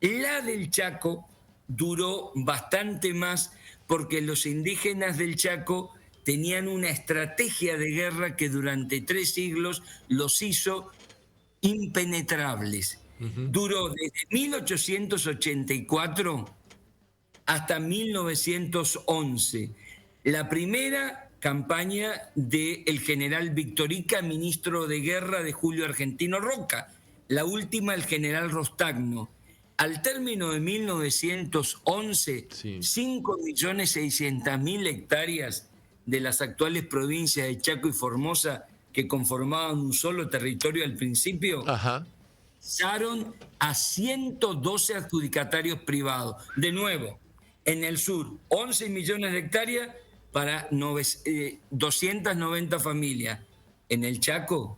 La del Chaco duró bastante más porque los indígenas del Chaco tenían una estrategia de guerra que durante 3 siglos los hizo impenetrables. Duró desde 1884 hasta 1911. La primera campaña del general Victorica, ministro de guerra de Julio Argentino Roca. La última, el general Rostagno. Al término de 1911, 5.600.000 hectáreas de las actuales provincias de Chaco y Formosa, que conformaban un solo territorio al principio, pasaron a 112 adjudicatarios privados. De nuevo, en el sur, 11 millones de hectáreas para 290 familias. En el Chaco,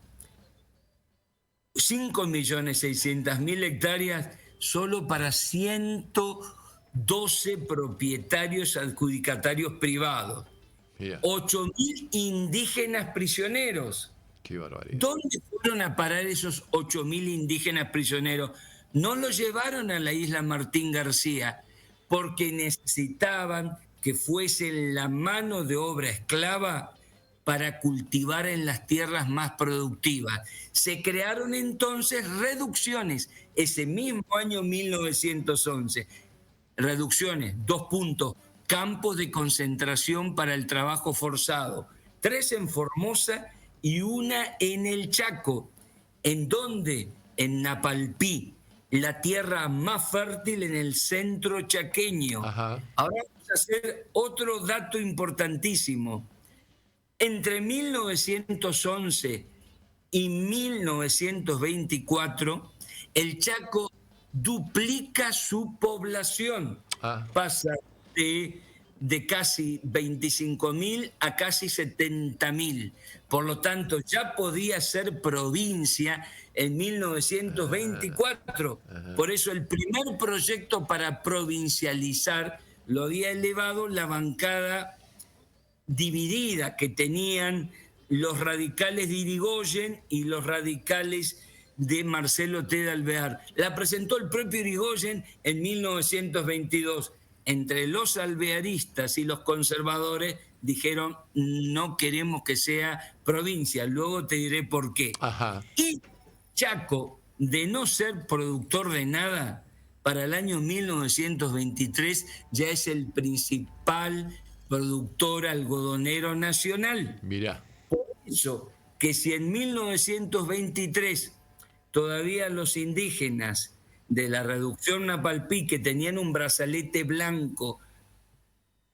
5.600.000 hectáreas solo para 112 propietarios adjudicatarios privados. 8.000 indígenas prisioneros. Qué barbaridad. ¿Dónde fueron a parar esos 8.000 indígenas prisioneros? No los llevaron a la isla Martín García porque necesitaban que fuesen la mano de obra esclava para cultivar en las tierras más productivas. Se crearon entonces reducciones, ese mismo año 1911. Reducciones, 2 puntos, campos de concentración para el trabajo forzado, 3 en Formosa y 1 en el Chaco, en donde, en Napalpí, la tierra más fértil en el centro chaqueño. Ahora vamos a hacer otro dato importantísimo. Entre 1911 y 1924, el Chaco duplica su población. Pasa de casi 25.000 a casi 70.000. Por lo tanto, ya podía ser provincia en 1924. Por eso el primer proyecto para provincializar lo había elevado la bancada dividida que tenían los radicales de Irigoyen y los radicales de Marcelo T. de Alvear. La presentó el propio Irigoyen en 1922. Entre los alvearistas y los conservadores dijeron: no queremos que sea provincia. Luego te diré por qué. Y Chaco, de no ser productor de nada, para el año 1923 ya es el principal productor algodonero nacional. Mirá. Por eso que si en 1923 todavía los indígenas de la reducción Napalpí, que tenían un brazalete blanco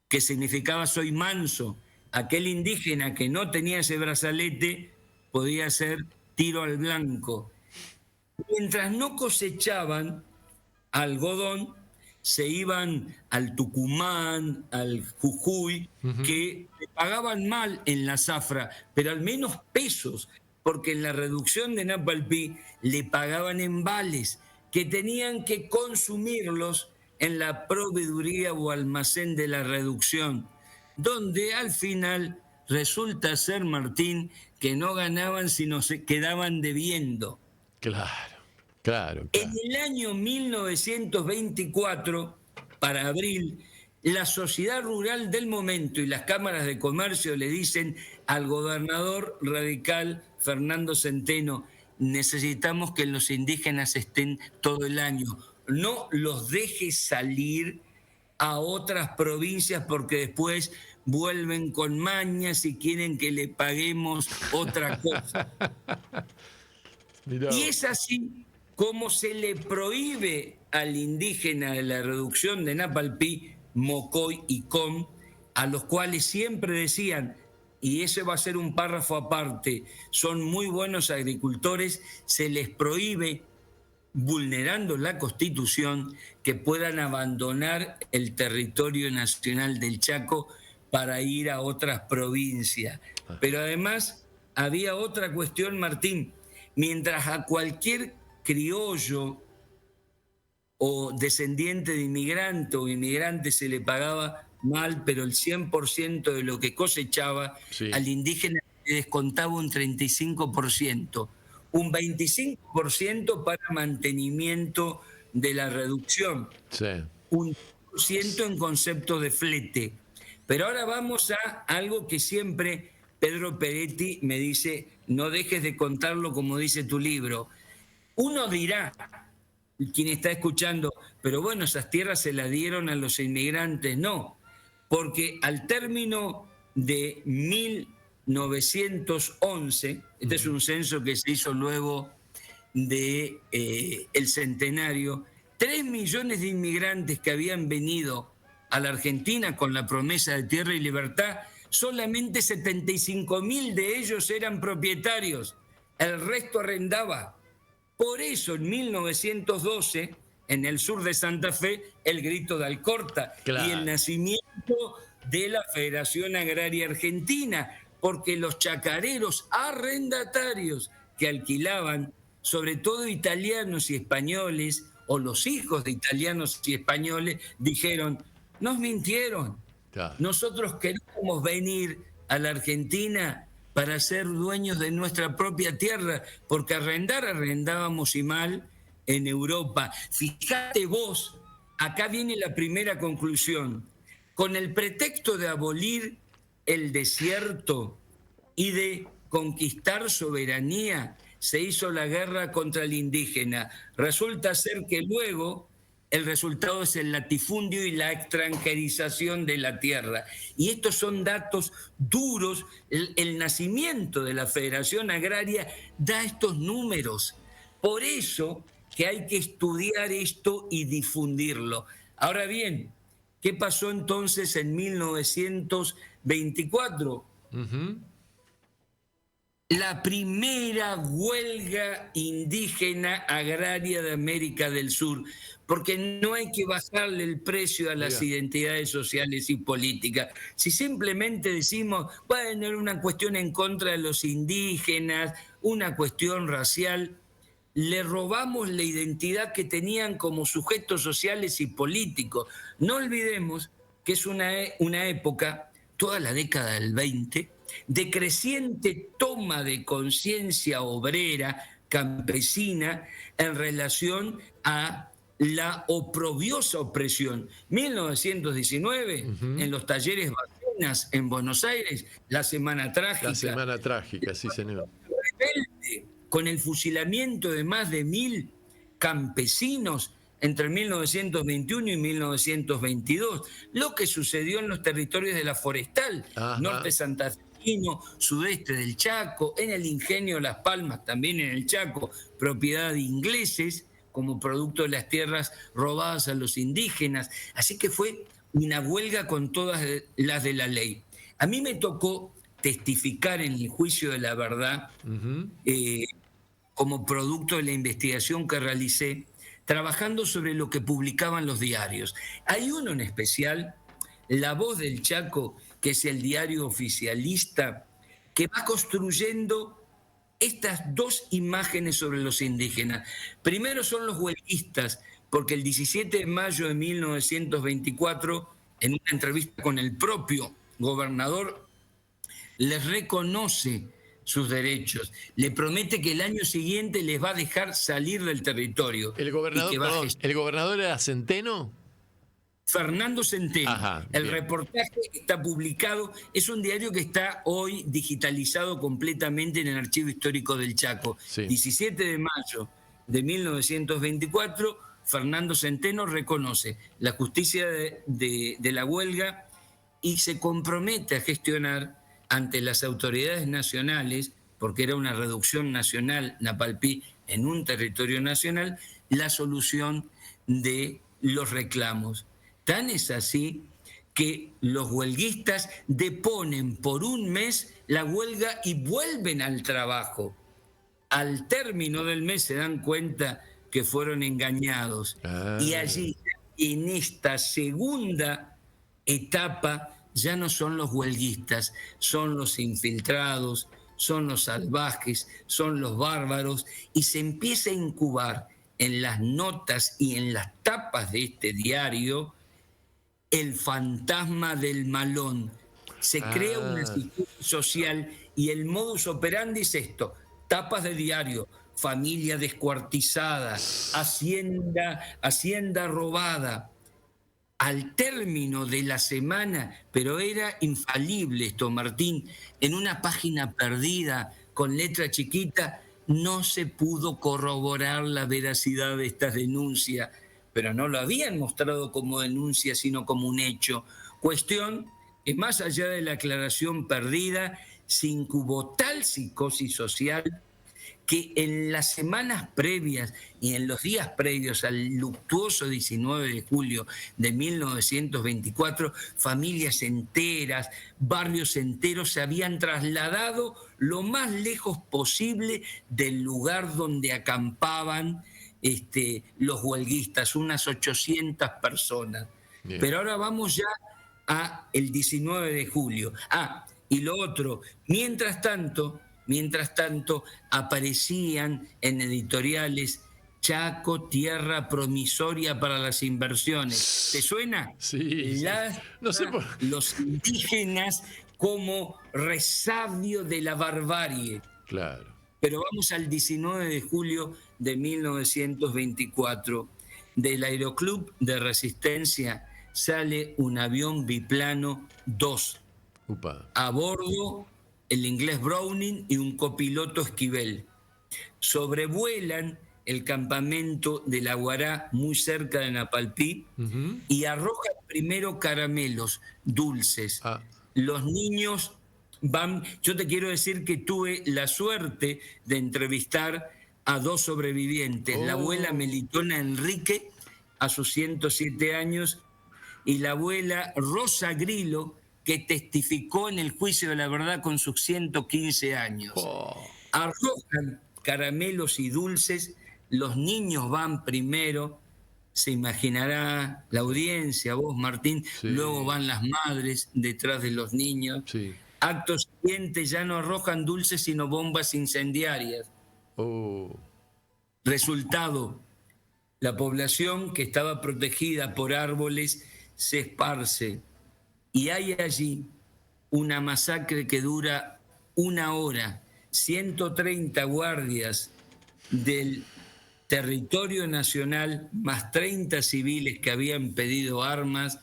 que significaba soy manso, aquel indígena que no tenía ese brazalete podía hacer tiro al blanco. Mientras no cosechaban algodón, se iban al Tucumán, al Jujuy, que le pagaban mal en la zafra, pero al menos pesos, porque en la reducción de Napalpí le pagaban en vales, que tenían que consumirlos en la proveeduría o almacén de la reducción, donde al final resulta ser, Martín, que no ganaban sino se quedaban debiendo. Claro. En el año 1924, para abril, la sociedad rural del momento y las cámaras de comercio le dicen al gobernador radical Fernando Centeno: necesitamos que los indígenas estén todo el año. No los dejes salir a otras provincias porque después vuelven con mañas y quieren que le paguemos otra cosa. Y es así como se le prohíbe al indígena de la reducción de Napalpí, Mocoy y Com, a los cuales siempre decían: y ese va a ser un párrafo aparte, son muy buenos agricultores, se les prohíbe, vulnerando la Constitución, que puedan abandonar el territorio nacional del Chaco para ir a otras provincias. Pero además había otra cuestión, Martín. Mientras a cualquier criollo o descendiente de inmigrante o inmigrante se le pagaba mal, pero el 100% de lo que cosechaba, al indígena le descontaba un 35%, un 25% para mantenimiento de la reducción, un 1% en concepto de flete. Pero ahora vamos a algo que siempre Pedro Peretti me dice: no dejes de contarlo como dice tu libro. Uno dirá, quien está escuchando, pero bueno, esas tierras se las dieron a los inmigrantes. No, porque al término de 1911, este es un censo que se hizo luego de el centenario, 3 millones de inmigrantes que habían venido a la Argentina con la promesa de tierra y libertad, solamente 75.000 de ellos eran propietarios, el resto arrendaba. Por eso en 1912, en el sur de Santa Fe, el grito de Alcorta y el nacimiento de la Federación Agraria Argentina, porque los chacareros arrendatarios que alquilaban, sobre todo italianos y españoles, o los hijos de italianos y españoles, dijeron: nos mintieron, nosotros queremos venir a la Argentina para ser dueños de nuestra propia tierra, porque arrendábamos y mal en Europa. Fíjate vos, acá viene la primera conclusión. Con el pretexto de abolir el desierto y de conquistar soberanía, se hizo la guerra contra el indígena. Resulta ser que luego el resultado es el latifundio y la extranjerización de la tierra. Y estos son datos duros. El nacimiento de la Federación Agraria da estos números. Por eso que hay que estudiar esto y difundirlo. Ahora bien, ¿qué pasó entonces en 1924? La primera huelga indígena agraria de América del Sur, porque no hay que bajarle el precio a las identidades sociales y políticas. Si simplemente decimos, bueno, era una cuestión en contra de los indígenas, una cuestión racial, le robamos la identidad que tenían como sujetos sociales y políticos. No olvidemos que es una época, toda la década del 20, de creciente toma de conciencia obrera, campesina, en relación a la oprobiosa opresión. 1919, en los talleres Bacenas, en Buenos Aires, la Semana Trágica. La Semana Trágica, sí, señor. Rebelde, con el fusilamiento de más de 1.000 campesinos entre 1921 y 1922. Lo que sucedió en los territorios de la Forestal, norte santafesino, sudeste del Chaco, en el ingenio Las Palmas, también en el Chaco, propiedad de ingleses, como producto de las tierras robadas a los indígenas. Así que fue una huelga con todas las de la ley. A mí me tocó testificar en el juicio de la verdad, como producto de la investigación que realicé, trabajando sobre lo que publicaban los diarios. Hay uno en especial, La Voz del Chaco, que es el diario oficialista, que va construyendo estas dos imágenes sobre los indígenas. Primero son los huelguistas, porque el 17 de mayo de 1924, en una entrevista con el propio gobernador, les reconoce sus derechos, le promete que el año siguiente les va a dejar salir del territorio. ¿El gobernador era Centeno? Fernando Centeno. El reportaje está publicado, es un diario que está hoy digitalizado completamente en el Archivo Histórico del Chaco. 17 de mayo de 1924, Fernando Centeno reconoce la justicia de la huelga y se compromete a gestionar ante las autoridades nacionales, porque era una reducción nacional, Napalpí, en un territorio nacional, la solución de los reclamos. Tan es así que los huelguistas deponen por un mes la huelga y vuelven al trabajo. Al término del mes se dan cuenta que fueron engañados. Y allí, en esta segunda etapa, ya no son los huelguistas, son los infiltrados, son los salvajes, son los bárbaros, y se empieza a incubar en las notas y en las tapas de este diario el fantasma del malón. Se crea una situación social y el modus operandi es esto: tapas de diario, familia descuartizada, hacienda robada. Al término de la semana, pero era infalible esto, Martín, en una página perdida con letra chiquita no se pudo corroborar la veracidad de estas denuncias, pero no lo habían mostrado como denuncia, sino como un hecho. Cuestión que más allá de la aclaración perdida, se incubó tal psicosis social que en las semanas previas y en los días previos al luctuoso 19 de julio de 1924, familias enteras, barrios enteros se habían trasladado lo más lejos posible del lugar donde acampaban los huelguistas, unas 800 personas. Bien. Pero ahora vamos ya a el 19 de julio. Y lo otro, mientras tanto, aparecían en editoriales Chaco, tierra promisoria para las inversiones. ¿Te suena? Sí. No sé los indígenas como resabio de la barbarie. Claro. Pero vamos al 19 de julio de 1924. Del Aeroclub de Resistencia sale un avión biplano 2. Upa. A bordo el inglés Browning y un copiloto Esquivel. Sobrevuelan el campamento de La Guará, muy cerca de Napalpí, y arrojan primero caramelos dulces. Los niños van... Yo te quiero decir que tuve la suerte de entrevistar a 2 sobrevivientes, la abuela Melitona Enrique, a sus 107 años, y la abuela Rosa Grillo, que testificó en el juicio de la verdad con sus 115 años. Arrojan caramelos y dulces, los niños van primero, se imaginará la audiencia, vos Martín, luego van las madres detrás de los niños. Acto siguiente ya no arrojan dulces sino bombas incendiarias. Resultado, la población que estaba protegida por árboles se esparce. Y hay allí una masacre que dura 1 hora. 130 guardias del territorio nacional, más 30 civiles que habían pedido armas,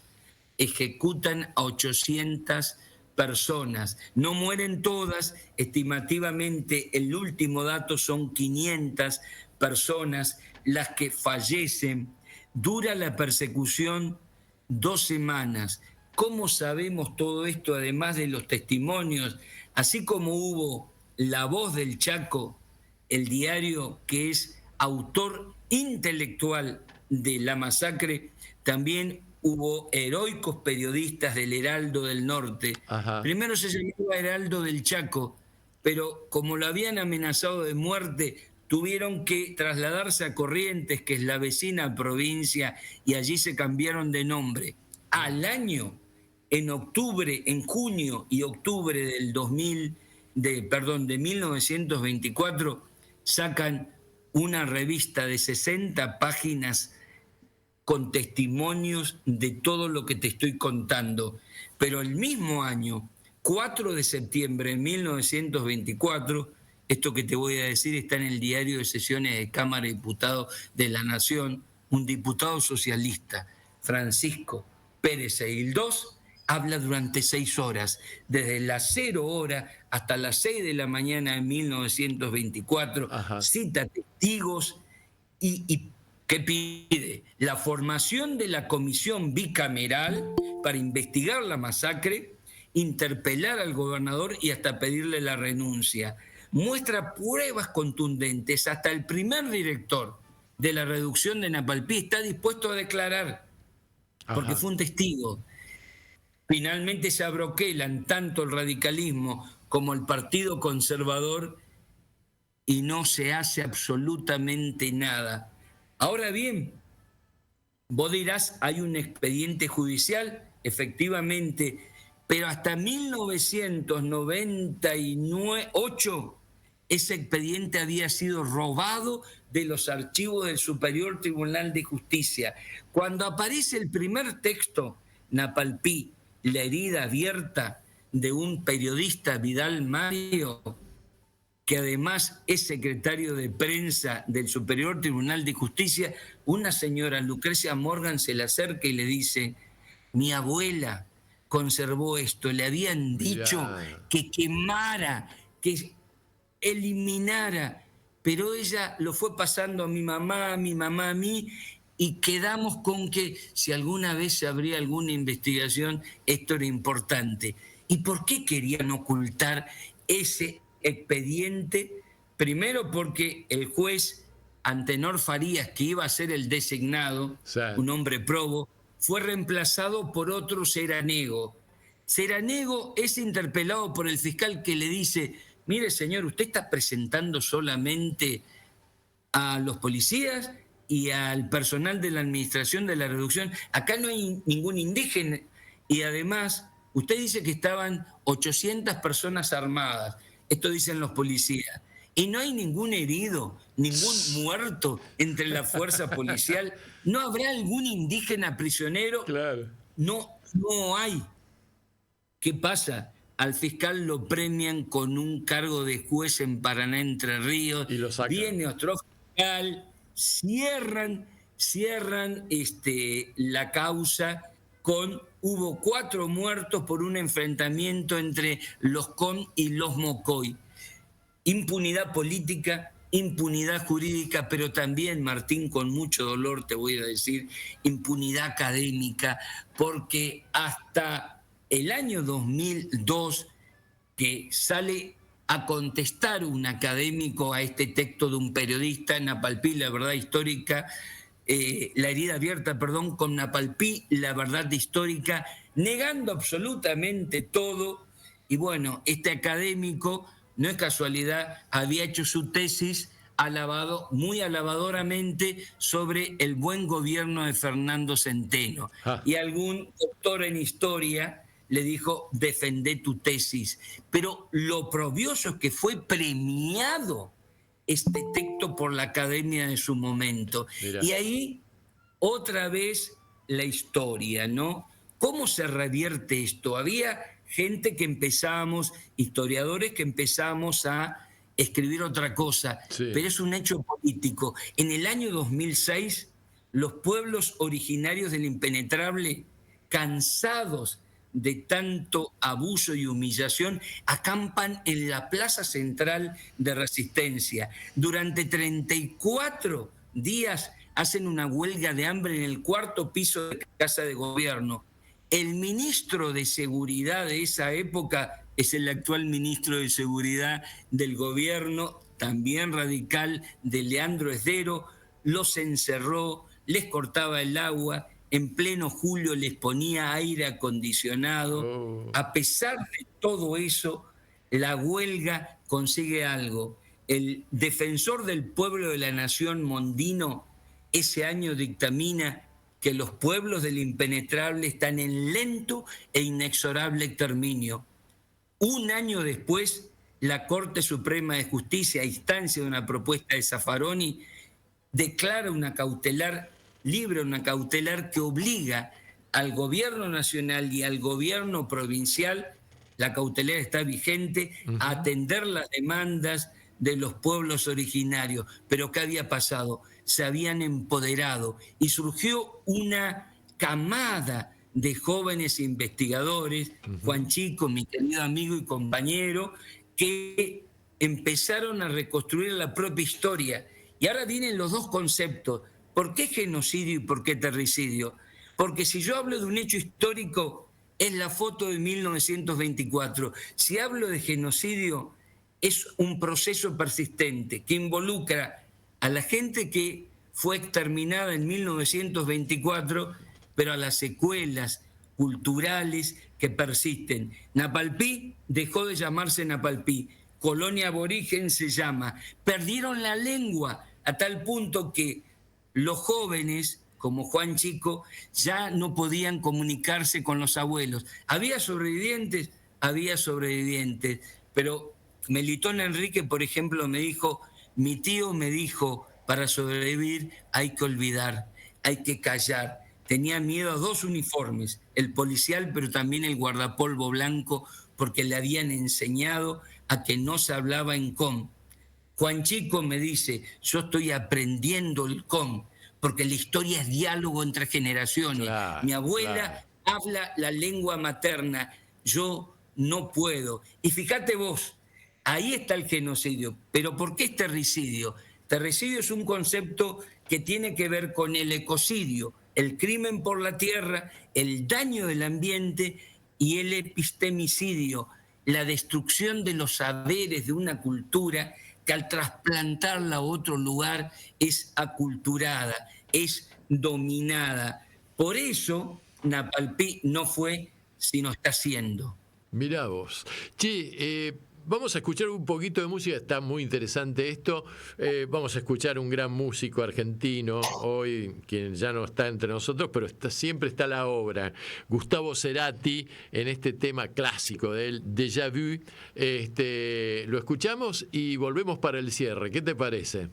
ejecutan a 800 personas. No mueren todas, estimativamente el último dato son 500 personas las que fallecen. Dura la persecución 2 semanas. ¿Cómo sabemos todo esto, además de los testimonios? Así como hubo La Voz del Chaco, el diario que es autor intelectual de la masacre, también hubo heroicos periodistas del Heraldo del Norte. Primero se llamaba Heraldo del Chaco, pero como lo habían amenazado de muerte, tuvieron que trasladarse a Corrientes, que es la vecina provincia, y allí se cambiaron de nombre. Al año, en junio y octubre del 1924, sacan una revista de 60 páginas con testimonios de todo lo que te estoy contando. Pero el mismo año, 4 de septiembre de 1924, esto que te voy a decir está en el diario de sesiones de Cámara de Diputados de la Nación, un diputado socialista, Francisco Pérez Eguildós, habla durante 6 horas, desde las 0 horas hasta las 6 de la mañana de 1924, cita testigos y ¿qué pide? La formación de la comisión bicameral para investigar la masacre, interpelar al gobernador y hasta pedirle la renuncia. Muestra pruebas contundentes, hasta el primer director de la reducción de Napalpí está dispuesto a declarar, porque fue un testigo. finalmente se abroquelan tanto el radicalismo como el Partido Conservador y no se hace absolutamente nada. Ahora bien, vos dirás, hay un expediente judicial, efectivamente, pero hasta 1998 ese expediente había sido robado de los archivos del Superior Tribunal de Justicia. Cuando aparece el primer texto, Napalpí, la herida abierta de un periodista, Vidal Mario, que además es secretario de prensa del Superior Tribunal de Justicia, una señora, Lucrecia Morgan, se le acerca y le dice: mi abuela conservó esto, le habían dicho que quemara, que eliminara, pero ella lo fue pasando a mi mamá a mí, y quedamos con que si alguna vez se abría alguna investigación, esto era importante. ¿Y por qué querían ocultar ese expediente? Primero porque el juez Antenor Farías, que iba a ser el designado, un hombre probo, fue reemplazado por otro Seranego. Seranego es interpelado por el fiscal, que le dice: mire, señor, usted está presentando solamente a los policías y al personal de la administración de la reducción. Acá no hay ningún indígena, y además usted dice que estaban 800 personas armadas. Esto dicen los policías. Y no hay ningún herido, ningún muerto entre la fuerza policial. ¿No habrá algún indígena prisionero? Claro. No hay. ¿Qué pasa? Al fiscal lo premian con un cargo de juez en Paraná, Entre Ríos. Y lo sacan. Viene otro fiscal, cierran la causa con... Hubo 4 muertos por un enfrentamiento entre los Con y los Mocoy. Impunidad política, impunidad jurídica, pero también, Martín, con mucho dolor te voy a decir, impunidad académica, porque hasta el año 2002, que sale a contestar un académico a este texto de un periodista, Napalpí, la verdad histórica, la herida abierta, perdón, con Napalpí, la verdad histórica, negando absolutamente todo. Y bueno, este académico, no es casualidad, había hecho su tesis muy alabadoramente sobre el buen gobierno de Fernando Centeno. Y algún doctor en historia le dijo: defendé tu tesis. Pero lo probioso es que fue premiado este texto por la academia de su momento. Mirá. Y ahí otra vez la historia, ¿no? ¿Cómo se revierte esto? Había gente que empezábamos, historiadores que empezamos a escribir otra cosa, pero es un hecho político. En el año 2006, los pueblos originarios del Impenetrable, cansados de tanto abuso y humillación, acampan en la plaza central de Resistencia. Durante 34 días hacen una huelga de hambre en el 4º piso de Casa de Gobierno. El ministro de Seguridad de esa época es el actual ministro de Seguridad del gobierno, también radical, de Leandro Esdero. Los encerró, les cortaba el agua. En pleno julio les ponía aire acondicionado. A pesar de todo eso, la huelga consigue algo. El defensor del pueblo de la nación, Mondino, ese año dictamina que los pueblos del Impenetrable están en lento e inexorable exterminio. Un año después, la Corte Suprema de Justicia, a instancia de una propuesta de Zaffaroni, declara una cautelar, libra una cautelar que obliga al gobierno nacional y al gobierno provincial, la cautelar está vigente, a atender las demandas de los pueblos originarios. Pero ¿qué había pasado? Se habían empoderado y surgió una camada de jóvenes investigadores, Juan Chico, mi querido amigo y compañero, que empezaron a reconstruir la propia historia. Y ahora vienen los dos conceptos. ¿Por qué genocidio y por qué terricidio? Porque si yo hablo de un hecho histórico, es la foto de 1924. Si hablo de genocidio, es un proceso persistente que involucra a la gente que fue exterminada en 1924, pero a las secuelas, culturales que persisten. Napalpí dejó de llamarse Napalpí, colonia aborigen se llama. Perdieron la lengua a tal punto que los jóvenes, como Juan Chico, ya no podían comunicarse con los abuelos. ¿Había sobrevivientes? Había sobrevivientes, pero Melitón Enrique, por ejemplo, me dijo, mi tío me dijo, para sobrevivir hay que olvidar, hay que callar. Tenía miedo a 2 uniformes, el policial, pero también el guardapolvo blanco, porque le habían enseñado a que no se hablaba en com. Juan Chico me dice, yo estoy aprendiendo el com, porque la historia es diálogo entre generaciones. Claro, mi abuela habla la lengua materna, yo no puedo. Y fíjate vos, ahí está el genocidio. ¿Pero por qué es terricidio? Terricidio es un concepto que tiene que ver con el ecocidio, el crimen por la tierra, el daño del ambiente y el epistemicidio, la destrucción de los saberes de una cultura que al trasplantarla a otro lugar es aculturada, es dominada. Por eso Napalpí no fue, sino está siendo. Mirá vos. Che, vamos a escuchar un poquito de música, está muy interesante esto. Vamos a escuchar un gran músico argentino, hoy quien ya no está entre nosotros, pero siempre está la obra. Gustavo Cerati, en este tema clásico de él, Déjà Vu. Lo escuchamos y volvemos para el cierre. ¿Qué te parece?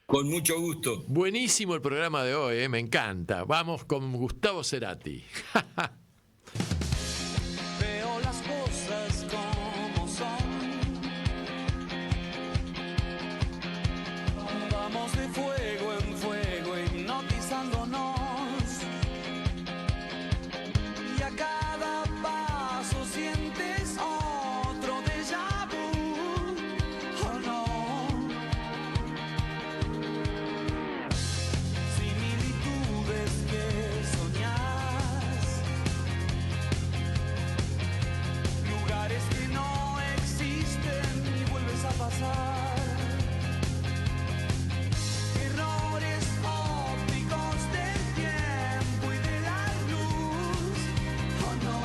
Con mucho gusto. Buenísimo el programa de hoy, me encanta. Vamos con Gustavo Cerati. Veo las cosas como son. Vamos de fuego en fuego hipnotizándonos. Y a cada paso sientes otro déjà vu. Oh no. Similitudes que soñás. Lugares que no existen y vuelves a pasar. Errores ópticos del tiempo y de la luz. Oh no.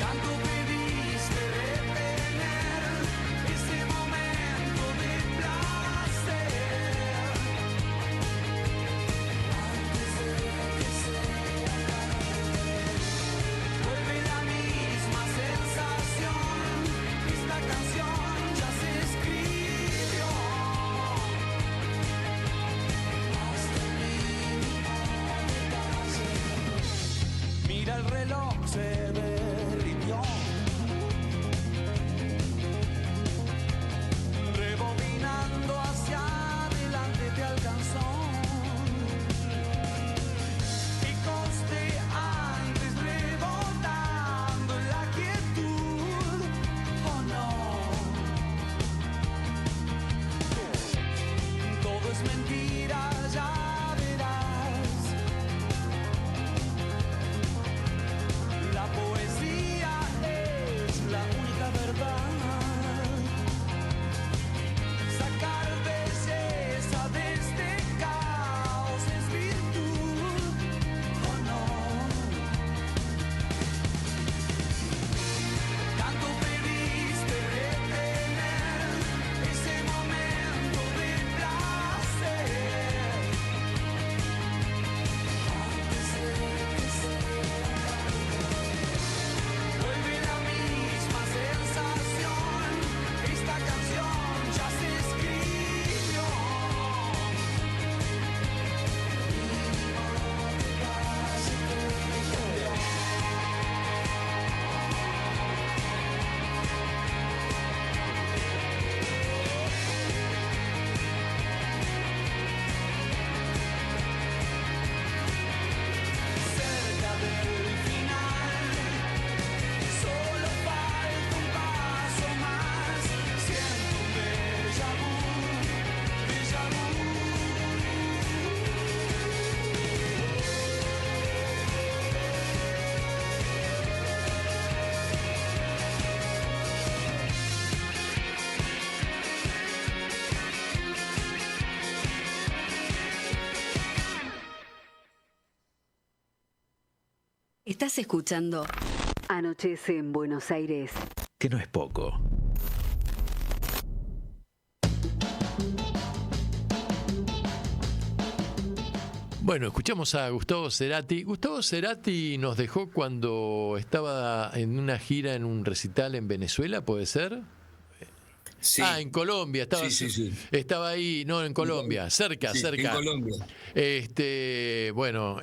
Tanto pediste detener ese momento de placer. Antes de que sea tarde. Vuelve la misma sensación, esta canción ya se escribió. Hasta el mínimo detalle. Mira el reloj, se derritió. Rebobinando hacia adelante te alcanzó. Ecos de antes rebotando en la quietud. Oh no. Todo es mentira, ya verás. La poesía Estás escuchando Anochece en Buenos Aires. Que no es poco. Bueno, escuchamos a Gustavo Cerati. Gustavo Cerati nos dejó cuando estaba en una gira, en un recital en Venezuela, ¿puede ser? Sí. Ah, en Colombia, estaba ahí, no, en Colombia, cerca. En Colombia. Bueno,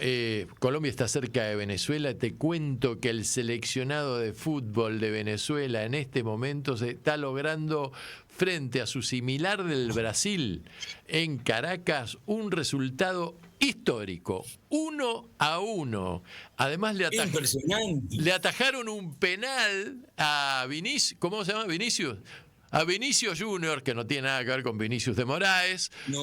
Colombia está cerca de Venezuela. Te cuento que el seleccionado de fútbol de Venezuela en este momento se está logrando, frente a su similar del Brasil en Caracas, un resultado histórico, 1-1. Además le atajaron un penal a Vinicius, ¿cómo se llama? Vinicius. A Vinicius Junior, que no tiene nada que ver con Vinicius de Moraes. No.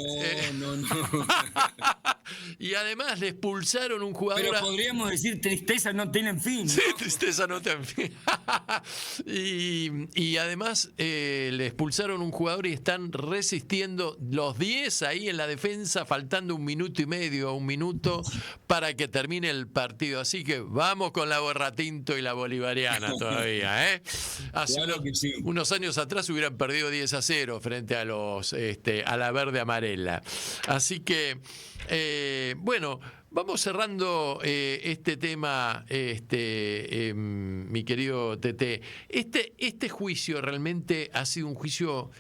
Y además le expulsaron un jugador. Pero podríamos decir, tristeza no tiene fin, ¿no? Sí, tristeza no tiene fin. y además le expulsaron un jugador y están resistiendo los 10 ahí en la defensa, faltando 1 minuto y medio, 1 minuto para que termine el partido. Así que vamos con la Borratinto y la Bolivariana todavía, ¿eh? Hace unos años atrás hubieran perdido 10-0 frente a a la verde amarela. Así que bueno, vamos cerrando este tema, mi querido Tete. Este juicio realmente ha sido un juicio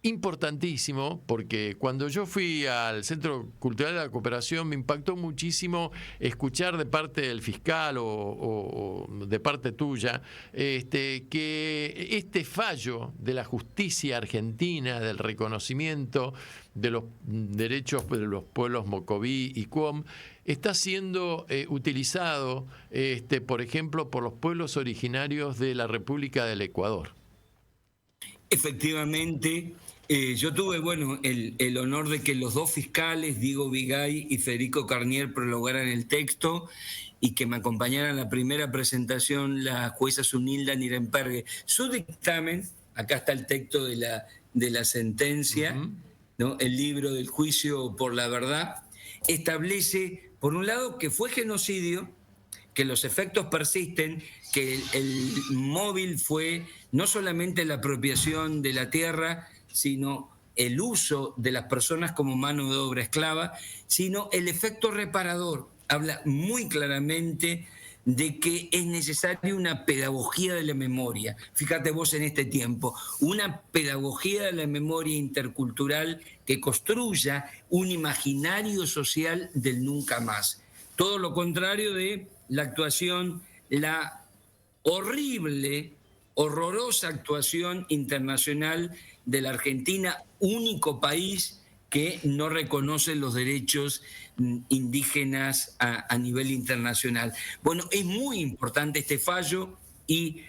importantísimo, porque cuando yo fui al Centro Cultural de la Cooperación me impactó muchísimo escuchar de parte del fiscal o de parte tuya que este fallo de la justicia argentina, del reconocimiento de los derechos de los pueblos Mocoví y Cuom, está siendo utilizado, por ejemplo, por los pueblos originarios de la República del Ecuador. Efectivamente, yo tuve el honor de que los dos fiscales, Diego Vigay y Federico Carnier, prologaran el texto y que me acompañaran en la primera presentación la jueza Zunilda Nirenbergue. Su dictamen, acá está el texto de la sentencia, ¿no? El libro del juicio por la verdad, establece, por un lado, que fue genocidio, que los efectos persisten, que el móvil fue no solamente la apropiación de la tierra, sino el uso de las personas como mano de obra esclava, sino el efecto reparador. Habla muy claramente de que es necesaria una pedagogía de la memoria. Fíjate vos en este tiempo, una pedagogía de la memoria intercultural que construya un imaginario social del nunca más. Todo lo contrario de la actuación, la horrible, horrorosa actuación internacional de la Argentina, único país que no reconoce los derechos indígenas a nivel internacional. Bueno, es muy importante este fallo y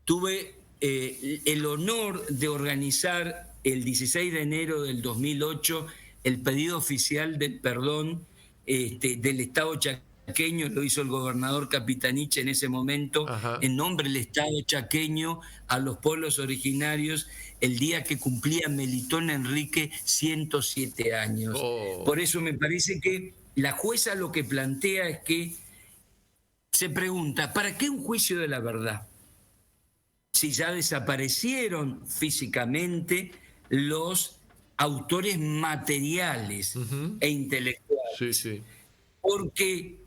tuve el honor de organizar el 16 de enero del 2008 el pedido oficial del perdón del Estado chaqueño. Lo hizo el gobernador Capitanich en ese momento, en nombre del Estado chaqueño, a los pueblos originarios, el día que cumplía Melitón Enrique 107 años. Por eso me parece que la jueza lo que plantea es que se pregunta, ¿para qué un juicio de la verdad? Si ya desaparecieron físicamente los autores materiales e intelectuales. Porque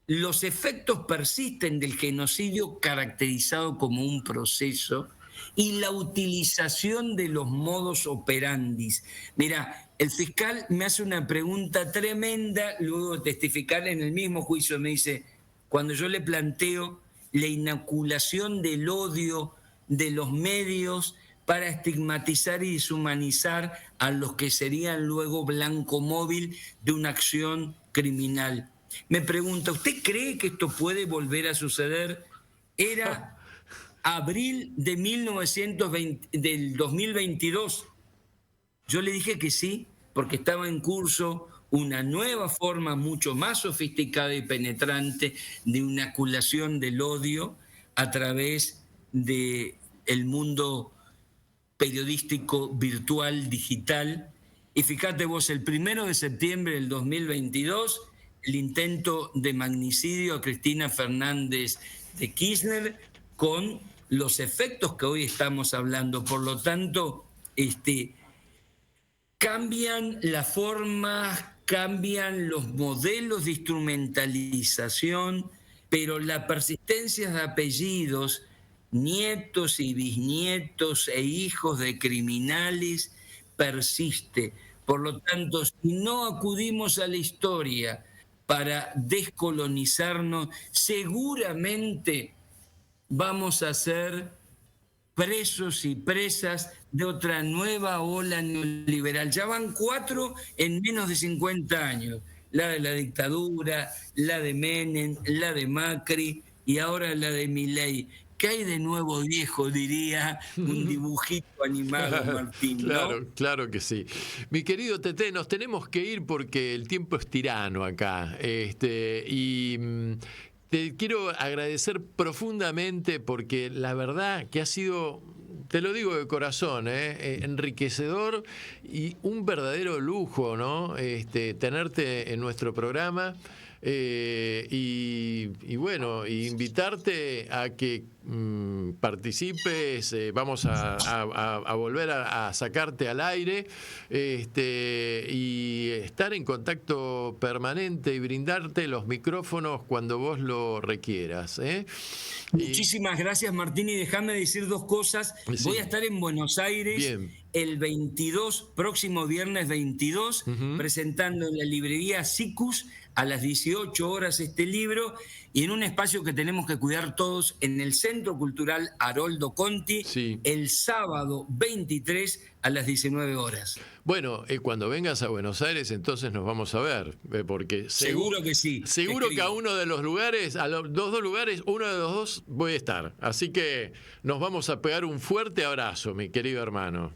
los efectos persisten del genocidio caracterizado como un proceso y la utilización de los modus operandis. Mira, el fiscal me hace una pregunta tremenda, luego de testificar en el mismo juicio, me dice, cuando yo le planteo la inoculación del odio de los medios para estigmatizar y deshumanizar a los que serían luego blanco móvil de una acción criminal. Me pregunta, ¿usted cree que esto puede volver a suceder? Era abril de del 2022. Yo le dije que sí, porque estaba en curso una nueva forma mucho más sofisticada y penetrante de inoculación del odio a través del mundo periodístico virtual, digital. Y fíjate vos, el 1 de septiembre del 2022 el intento de magnicidio a Cristina Fernández de Kirchner con los efectos que hoy estamos hablando. Por lo tanto, cambian las formas, cambian los modelos de instrumentalización, pero la persistencia de apellidos, nietos y bisnietos e hijos de criminales, persiste. Por lo tanto, si no acudimos a la historia para descolonizarnos, seguramente vamos a ser presos y presas de otra nueva ola neoliberal. Ya van 4 en menos de 50 años. La de la dictadura, la de Menem, la de Macri y ahora la de Milei. ¿Qué hay de nuevo, viejo? Diría un dibujito animado, Martín, ¿no? Claro que sí. Mi querido Tete, nos tenemos que ir porque el tiempo es tirano acá. Y te quiero agradecer profundamente porque la verdad que ha sido, te lo digo de corazón, enriquecedor y un verdadero lujo, ¿no? Tenerte en nuestro programa. Y bueno, invitarte a que participes, vamos a volver a sacarte al aire y estar en contacto permanente y brindarte los micrófonos cuando vos lo requieras. Muchísimas gracias, Martín, y déjame decir 2 cosas. Sí. Voy a estar en Buenos Aires el 22, próximo viernes 22, presentando en la librería Sicus a las 18 horas este libro y en un espacio que tenemos que cuidar todos en el Centro Cultural Haroldo Conti, el sábado 23 a las 19 horas. Bueno, cuando vengas a Buenos Aires entonces nos vamos a ver, porque seguro que sí. Seguro que a uno de los lugares, a los dos lugares, uno de los dos voy a estar. Así que nos vamos a pegar un fuerte abrazo, mi querido hermano.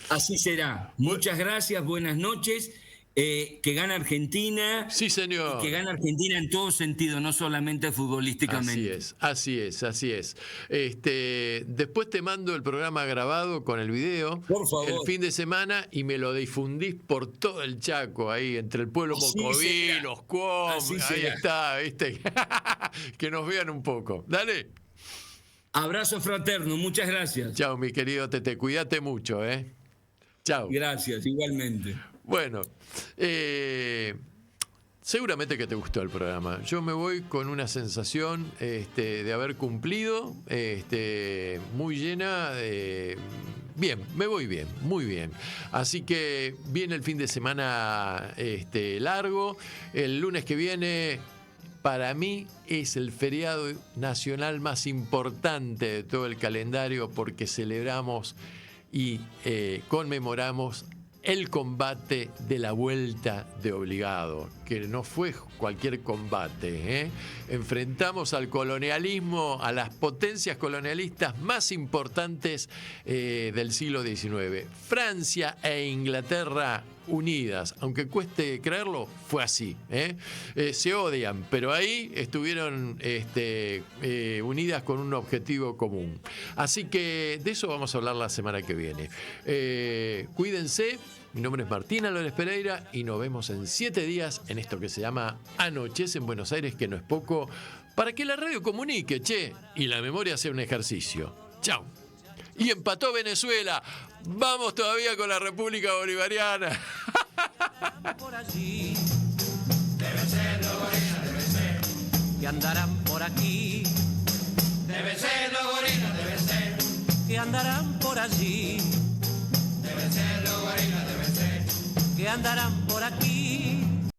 Así será. Muchas gracias, buenas noches. Que gana Argentina. Sí, señor. Y que gana Argentina en todo sentido, no solamente futbolísticamente. Así es. Después te mando el programa grabado con el video. Por favor. El fin de semana y me lo difundís por todo el Chaco, ahí entre el pueblo mocoví, los Cuom. Ahí está, ¿viste? Que nos vean un poco. Dale. Abrazo fraterno, muchas gracias. Chao, mi querido Tete, cuídate mucho, Chao. Gracias, igualmente. Bueno, seguramente que te gustó el programa. Yo me voy con una sensación de haber cumplido, muy llena. Bien, me voy bien, muy bien. Así que viene el fin de semana largo. El lunes que viene, para mí, es el feriado nacional más importante de todo el calendario porque celebramos y conmemoramos el combate de la vuelta de Obligado, que no fue cualquier combate. Enfrentamos al colonialismo, a las potencias colonialistas más importantes del siglo XIX. Francia e Inglaterra unidas, aunque cueste creerlo, fue así. Se odian, pero ahí estuvieron unidas con un objetivo común. Así que de eso vamos a hablar la semana que viene. Cuídense. Mi nombre es Martín Álvarez Pereira y nos vemos en 7 días en esto que se llama Anochece en Buenos Aires, que no es poco, para que la radio comunique, y la memoria sea un ejercicio. Chao. Y empató Venezuela. Vamos todavía con la República Bolivariana. Por allí. Debe ser los gorilas, debe ser. Que andarán por aquí. Debe ser los gorilas, debe ser. Que andarán por allí. Debe ser los gorilas, debe ser. Que andarán por aquí.